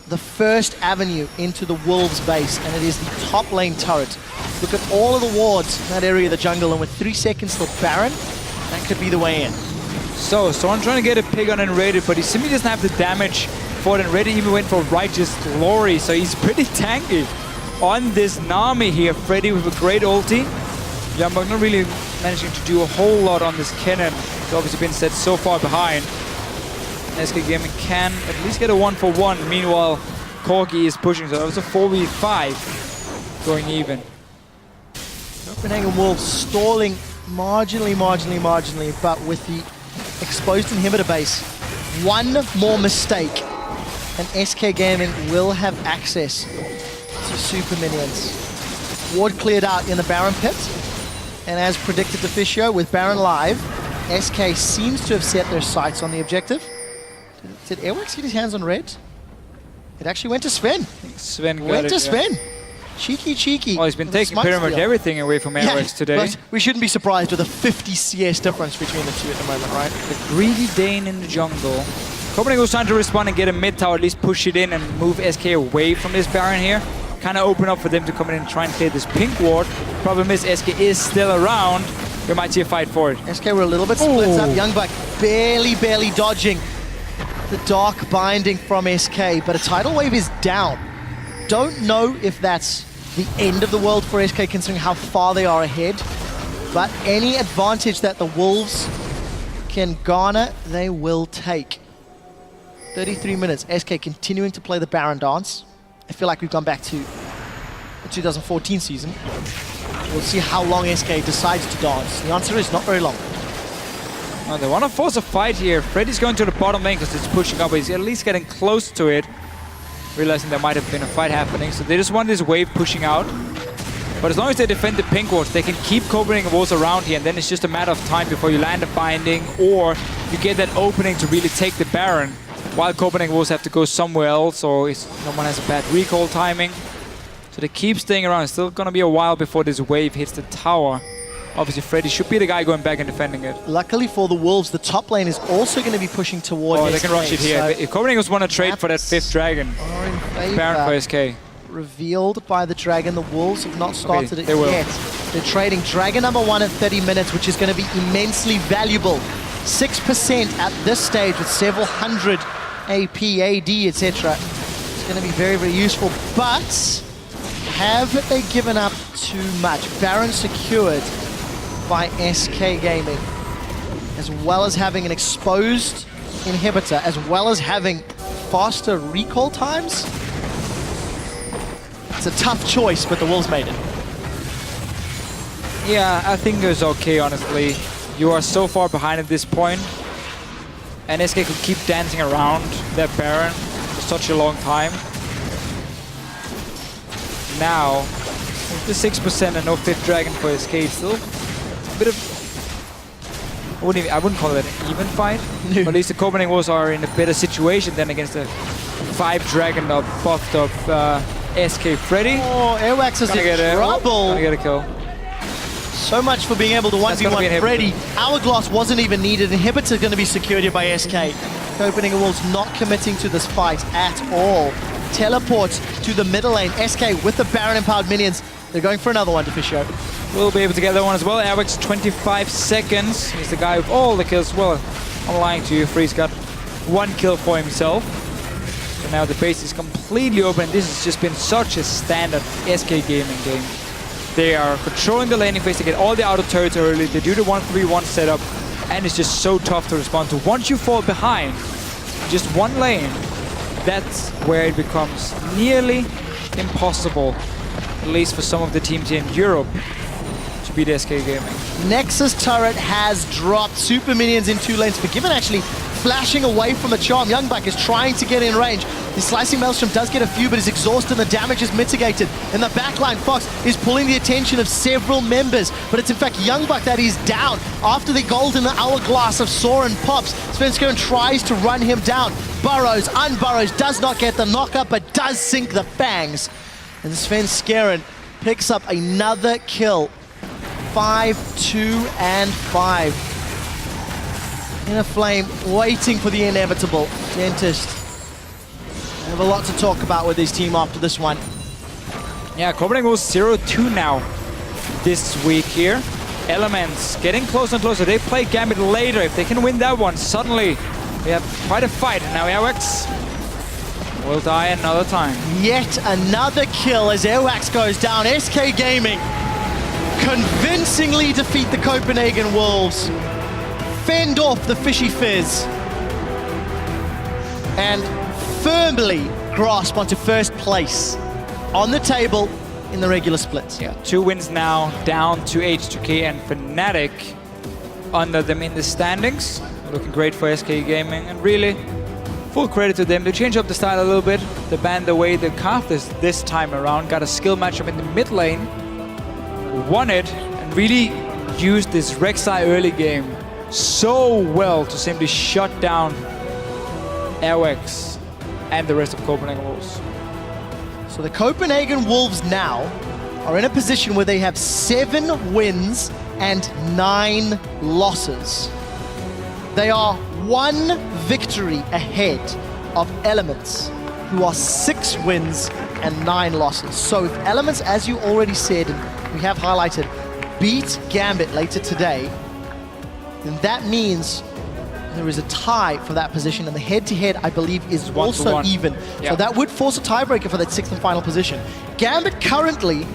the first avenue into the Wolves base, and it is the top lane turret. Look at all of the wards in that area of the jungle, and with 3 seconds till Baron, that could be the way in. So, Soren trying to get a pig on Enrated, but he simply doesn't have the damage for it. Enrated even went for Righteous Glory, so he's pretty tanky on this Nami here. Freddy with a great ulti. Youngbuck not really managing to do a whole lot on this cannon. It's obviously been set so far behind. SK Gaming can at least get a 1-for-1. Meanwhile, Corgi is pushing, so that was a 4v5 going even. Copenhagen Wolves stalling marginally, but with the exposed inhibitor base, 1 more mistake, and SK Gaming will have access to super minions. Ward cleared out in the Baron pit. And as predicted Officio, with Baron live, SK seems to have set their sights on the objective. Did Airwax get his hands on red? It actually went to Sven. Sven got went it, to Sven. Yeah. Cheeky. Well, he's been taking pretty much everything away from Airwax today. But we shouldn't be surprised with a 50 CS difference between the two at the moment, right? The greedy Dane in the jungle. Copenhagen was trying to respond and get a mid tower, at least push it in and move SK away from this Baron here. Kind of open up for them to come in and try and clear this pink ward. Problem is, SK is still around. We might see a fight for it. SK were a little bit split up. Youngbuck barely dodging the dark binding from SK, but a tidal wave is down. Don't know if that's the end of the world for SK, considering how far they are ahead, but any advantage that the Wolves can garner, they will take. 33 minutes, SK continuing to play the Baron dance. I feel like we've gone back to the 2014 season. We'll see how long SK decides to dance. The answer is not very long. Oh, they want to force a fight here. Freddy's going to the bottom lane because it's pushing up, but he's at least getting close to it. Realizing there might have been a fight happening, so they just want this wave pushing out. But as long as they defend the pink wards, they can keep Copenhagen walls around here, and then it's just a matter of time before you land a binding, or you get that opening to really take the Baron, while Copenhagen walls have to go somewhere else, or someone has a bad recall timing. So they keep staying around. It's still going to be a while before this wave hits the tower. Obviously, Freddy should be the guy going back and defending it. Luckily for the Wolves, the top lane is also going to be pushing towards SK. They can rush it here. So if Copenhagen want to trade for that 5th dragon, Baron for SK. Revealed by the dragon. The Wolves have not started it will. yet. They're trading dragon number 1 at 30 minutes, which is going to be immensely valuable. 6% at this stage with several hundred AP, AD, etc. It's going to be very, very useful. But have they given up too much? Baron secured by SK Gaming, as well as having an exposed inhibitor, as well as having faster recall times. It's a tough choice, but the Wolves made it. Yeah, I think it was okay, honestly. You are so far behind at this point, and SK could keep dancing around that Baron for such a long time. Now, with the 6% and no 5th dragon for SK, it's still a bit of... I wouldn't call it an even fight. But at least the Copenhagen Wolves are in a better situation than against the 5 dragon of buffed up SK Freddy. Oh, Airwax is in trouble. Gonna get a kill. So much for being able to 1v1 Freddy. Hourglass wasn't even needed. Inhibitor going to be secured here by SK. Copenhagen Wolves not committing to this fight at all. Teleports to the middle lane. SK with the Baron-empowered minions. They're going for another one, Deficio. We'll be able to get that one as well. Airwax 25 seconds. He's the guy with all the kills. Well, I'm lying to you. Free's got 1 kill for himself. So now the base is completely open. This has just been such a standard SK Gaming game. They are controlling the laning phase. They get all the outer turrets early. They do the 1-3-1 setup. And it's just so tough to respond to. Once you fall behind just one lane, that's where it becomes nearly impossible, at least for some of the teams here in Europe, to beat SK Gaming. Nexus turret has dropped. Super minions in 2 lanes. Forgiven actually flashing away from the charm. Youngbuck is trying to get in range. The slicing Maelstrom does get a few, but is exhausted and the damage is mitigated. In the backline, Fox is pulling the attention of several members, but it's in fact Youngbuck that is down after the golden hourglass of Soren pops. Svenskeren tries to run him down. Burrows, unburrows, does not get the knockup, but does sink the fangs. And Svenskeren picks up another kill. 5, 2, and 5. Inner Flame waiting for the inevitable. Dentist. We have a lot to talk about with this team after this one. Yeah, Copenhagen was 0-2 now this week here. Elements getting closer and closer. They play Gambit later. If they can win that one, suddenly we have quite a fight. And now Airwax will die another time. Yet another kill as Airwax goes down. SK Gaming convincingly defeat the Copenhagen Wolves. Fend off the Fishy Fizz. And firmly grasp onto first place on the table in the regular split. Yeah, 2 wins now, down to H2K and Fnatic under them in the standings. Looking great for SK Gaming, and really full credit to them. They changed up the style a little bit. They banned away the Karthus this time around, got a skill matchup in the mid lane, won it, and really used this Rek'Sai early game so well to simply shut down Airwax and the rest of Copenhagen Wolves. So the Copenhagen Wolves now are in a position where they have 7 wins and 9 losses. They are 1 victory ahead of Elements, who are 6 wins and 9 losses. So if Elements, as you already said, and we have highlighted, beat Gambit later today, then that means there is a tie for that position, and the head-to-head, I believe, is also even. Yep. So that would force a tiebreaker for that 6th and final position. Gambit currently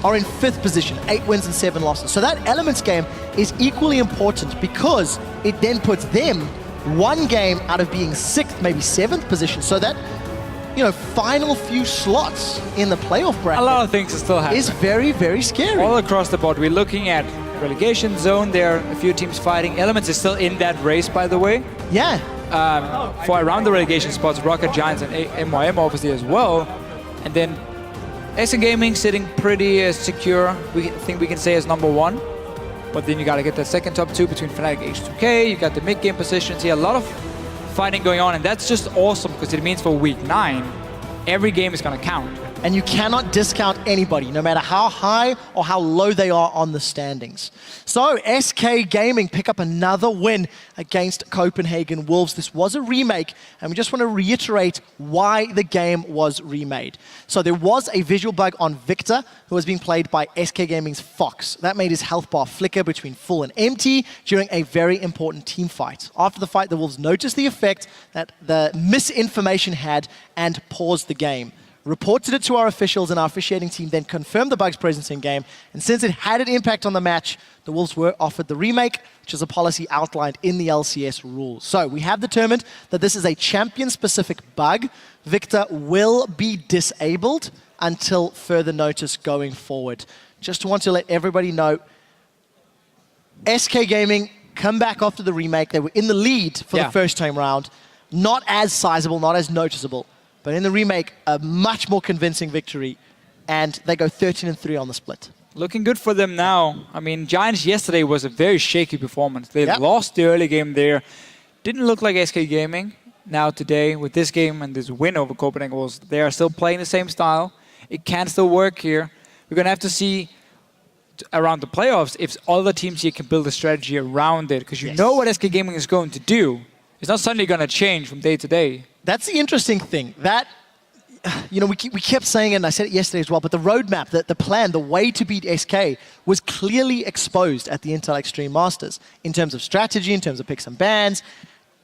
are in 5th position, 8 wins and 7 losses. So that Elements game is equally important because it then puts them 1 game out of being 6th, maybe 7th position. So that, you know, final few slots in the playoff bracket, a lot of things are still happening. Is very, very scary. All across the board, we're looking at relegation zone. There are a few teams fighting. Elements is still in that race, by the way. Yeah. For around the relegation spots, Rocket Giants and MYM obviously as well. And then SK Gaming sitting pretty secure. We think we can say as #1. But then you got to get the second top 2 between Fnatic and H2K. You got the mid-game positions here. A lot of fighting going on, and that's just awesome because it means for week 9, every game is going to count. And you cannot discount anybody, no matter how high or how low they are on the standings. So SK Gaming pick up another win against Copenhagen Wolves. This was a remake, and we just want to reiterate why the game was remade. So there was a visual bug on Victor, who was being played by SK Gaming's Fox. That made his health bar flicker between full and empty during a very important team fight. After the fight, the Wolves noticed the effect that the misinformation had and paused the game. Reported it to our officials, and our officiating team then confirmed the bug's presence in-game. And since it had an impact on the match, the Wolves were offered the remake, which is a policy outlined in the LCS rules. So we have determined that this is a champion-specific bug. Victor will be disabled until further notice going forward. Just want to let everybody know, SK Gaming come back after the remake. They were in the lead for the first time round. Not as sizable, not as noticeable. But in the remake, a much more convincing victory, and they go 13-3 on the split. Looking good for them now. I mean, Giants yesterday was a very shaky performance. They lost the early game there. Didn't look like SK Gaming. Now today, with this game and this win over Copenhagen Wolves, they are still playing the same style. It can still work here. We're going to have to see around the playoffs if other teams here can build a strategy around it, because you know what SK Gaming is going to do. It's not suddenly going to change from day to day. That's the interesting thing. That, you know, we kept saying it, and I said it yesterday as well, but the roadmap, the plan, the way to beat SK was clearly exposed at the Intel Extreme Masters in terms of strategy, in terms of picks and bans.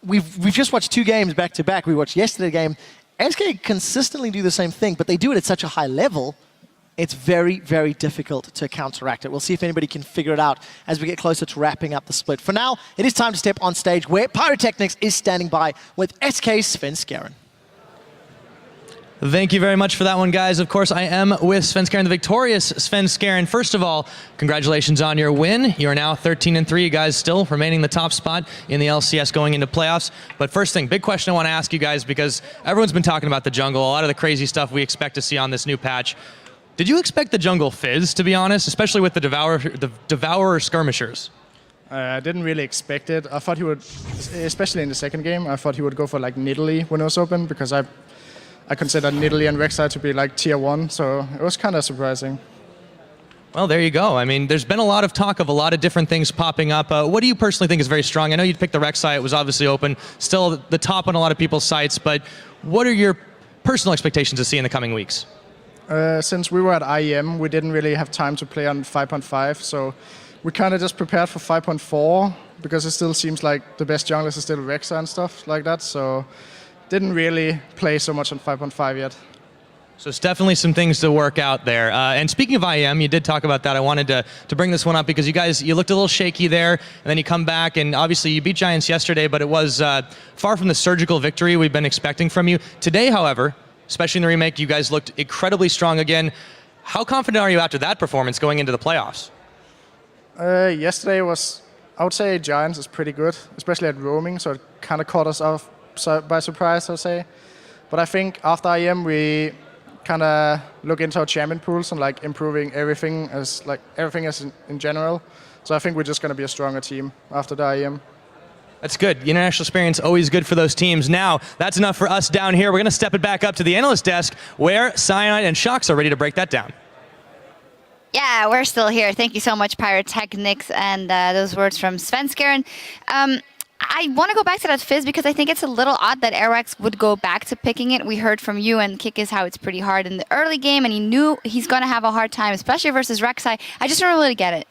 We've just watched 2 games back to back. We watched yesterday's game. SK consistently do the same thing, but they do it at such a high level. It's very, very difficult to counteract it. We'll see if anybody can figure it out as we get closer to wrapping up the split. For now, it is time to step on stage where Pyrotechnics is standing by with SK's Sven Skjern. Thank you very much for that one, guys. Of course, I am with Sven Skjern, the victorious Sven Skjern. First of all, congratulations on your win. You are now 13-3, you guys still remaining the top spot in the LCS going into playoffs. But first thing, big question I want to ask you guys, because everyone's been talking about the jungle, a lot of the crazy stuff we expect to see on this new patch. Did you expect the jungle Fizz, to be honest, especially with the Devourer skirmishers? I didn't really expect it. I thought he would, especially in the second game, I thought he would go for like Nidalee when it was open, because I consider Nidalee and Rek'Sai to be like tier 1, so it was kind of surprising. Well, there you go. I mean, there's been a lot of talk of a lot of different things popping up. What do you personally think is very strong? I know you'd picked the Rek'Sai, it was obviously open, still the top on a lot of people's sites, but what are your personal expectations to see in the coming weeks? Since we were at IEM, we didn't really have time to play on 5.5, so we kind of just prepared for 5.4, because it still seems like the best junglers are still Rek'Sai and stuff like that, so didn't really play so much on 5.5 yet. So it's definitely some things to work out there. And speaking of IEM, you did talk about that. I wanted to bring this one up because you looked a little shaky there, and then you come back, and obviously you beat Giants yesterday, but it was far from the surgical victory we've been expecting from you. Today, however, especially in the remake, you guys looked incredibly strong again. How confident are you after that performance going into the playoffs? Yesterday was, I would say Giants is pretty good, especially at roaming, so it kind of caught us off by surprise, I'd say. But I think after IEM, we kind of look into our champion pools and like improving everything as in general. So I think we're just going to be a stronger team after the IEM. That's good. The international experience, always good for those teams. Now, that's enough for us down here. We're going to step it back up to the analyst desk where Cyanide and Shox are ready to break that down. Yeah, we're still here. Thank you so much, Pyrotechnics, and those words from Sven Skjern. I want to go back to that Fizz because I think it's a little odd that Airwax would go back to picking it. We heard from you and Kikis how it's pretty hard in the early game, and he knew he's going to have a hard time, especially versus Rek'Sai. I just don't really get it.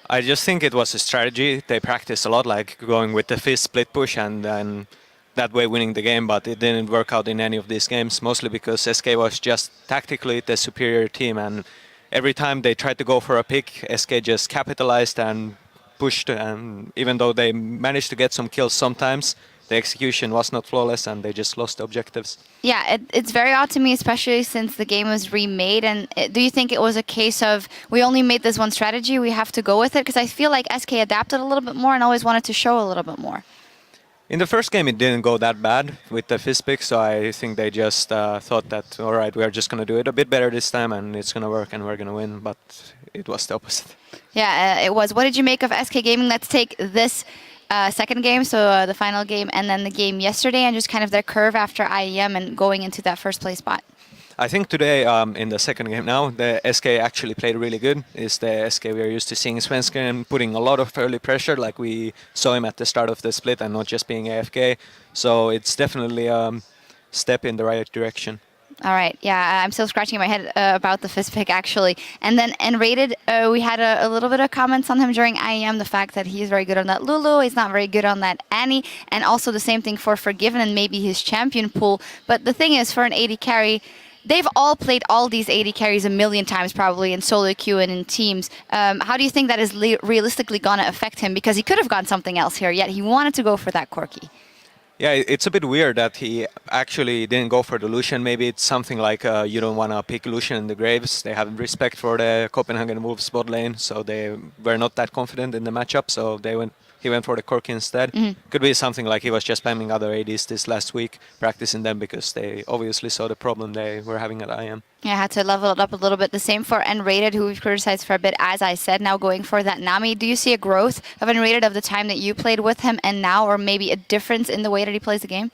I just think it was a strategy. They practiced a lot, like going with the Fizz split push and then that way winning the game, but it didn't work out in any of these games, mostly because SK was just tactically the superior team, and every time they tried to go for a pick, SK just capitalized and pushed, and even though they managed to get some kills sometimes, the execution was not flawless and they just lost the objectives. Yeah, it's very odd to me, especially since the game was remade. And do you think it was a case of we only made this one strategy, we have to go with it? Because I feel like SK adapted a little bit more and always wanted to show a little bit more. In the first game, it didn't go that bad with the fizz pick, so I think they just thought that, all right, we are just going to do it a bit better this time, and it's going to work, and we're going to win. But it was the opposite. Yeah, it was. What did you make of SK Gaming? Let's take this second game, so the final game, and then the game yesterday, and just kind of their curve after IEM and going into that first place spot. I think today, in the second game now, the SK actually played really good. It's the SK we are used to seeing Svenskeren putting a lot of early pressure, like we saw him at the start of the split, and not just being AFK. So it's definitely a step in the right direction. All right, yeah, I'm still scratching my head about the fizz pick, actually. And then N-rated, we had a little bit of comments on him during IEM, the fact that he's very good on that Lulu, he's not very good on that Annie, and also the same thing for Forgiven and maybe his champion pool. But the thing is, for an AD carry, they've all played all these AD carries a million times probably in solo queue and in teams. How do you think that is realistically going to affect him? Because he could have gone something else here, yet he wanted to go for that Corki. Yeah, it's a bit weird that he actually didn't go for the Lucian. Maybe it's something like you don't want to pick Lucian in the Graves. They have respect for the Copenhagen Wolves bot lane, so they were not that confident in the matchup, so he went for the Corki instead. Could be something like he was just spamming other ADs this last week, practicing them because they obviously saw the problem they were having at IM. Yeah, had to level it up a little bit. The same for N-rated, who we've criticized for a bit, as I said, now going for that Nami. Do you see a growth of N-rated of the time that you played with him and now, or maybe a difference in the way that he plays the game?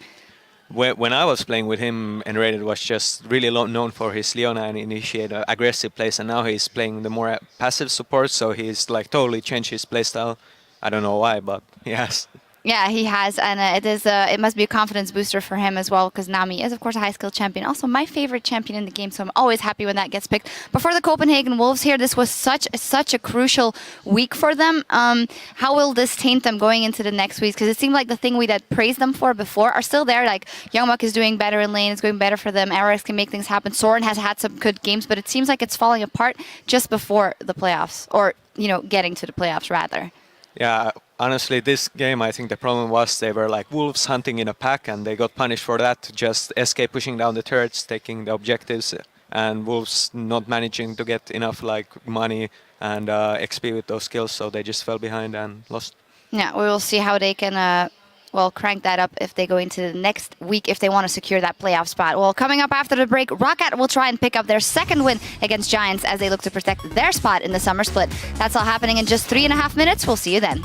When I was playing with him, N-rated was just really known for his Leona and initiate aggressive plays, and now he's playing the more passive support, so he's like totally changed his playstyle. I don't know why, but he has. Yeah, he has, and it must be a confidence booster for him as well, because Nami is, of course, a high-skill champion. Also, my favorite champion in the game, so I'm always happy when that gets picked. But for the Copenhagen Wolves here, this was such a crucial week for them. How will this taint them going into the next weeks? Because it seemed like the thing we had praised them for before are still there. Like, Youngbuck is doing better in lane, it's going better for them. RX can make things happen. Soren has had some good games, but it seems like it's falling apart just before the playoffs, or, you know, getting to the playoffs, rather. Yeah, honestly, this game, I think the problem was they were like wolves hunting in a pack, and they got punished for that. Just SK pushing down the turrets, taking the objectives, and wolves not managing to get enough like money and XP with those kills, so they just fell behind and lost. Yeah, we will see how they can well, crank that up if they go into the next week, if they want to secure that playoff spot. Well, coming up after the break, Roccat will try and pick up their second win against Giants as they look to protect their spot in the summer split. That's all happening in just 3.5 minutes. We'll see you then.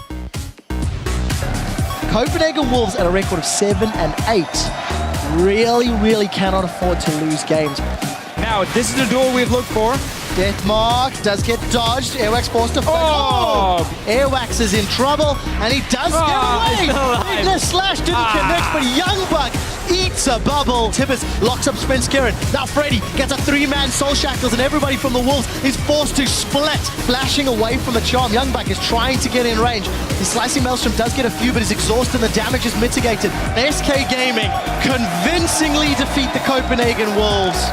Copenhagen Wolves at a record of 7 and 8 really cannot afford to lose games. Now, this is the duel we've looked for. Deathmark does get dodged. Airwax forced to flank. Oh! Airwax is in trouble, and he does get away. Bigness slash didn't connect, but Youngbuck eats a bubble. Tibbers locks up Svenskeren. Now Freddy gets a 3-man Soul Shackles, and everybody from the Wolves is forced to split, flashing away from the charm. Youngbuck is trying to get in range. His Slicing Maelstrom does get a few, but is exhausted and the damage is mitigated. SK Gaming convincingly defeat the Copenhagen Wolves.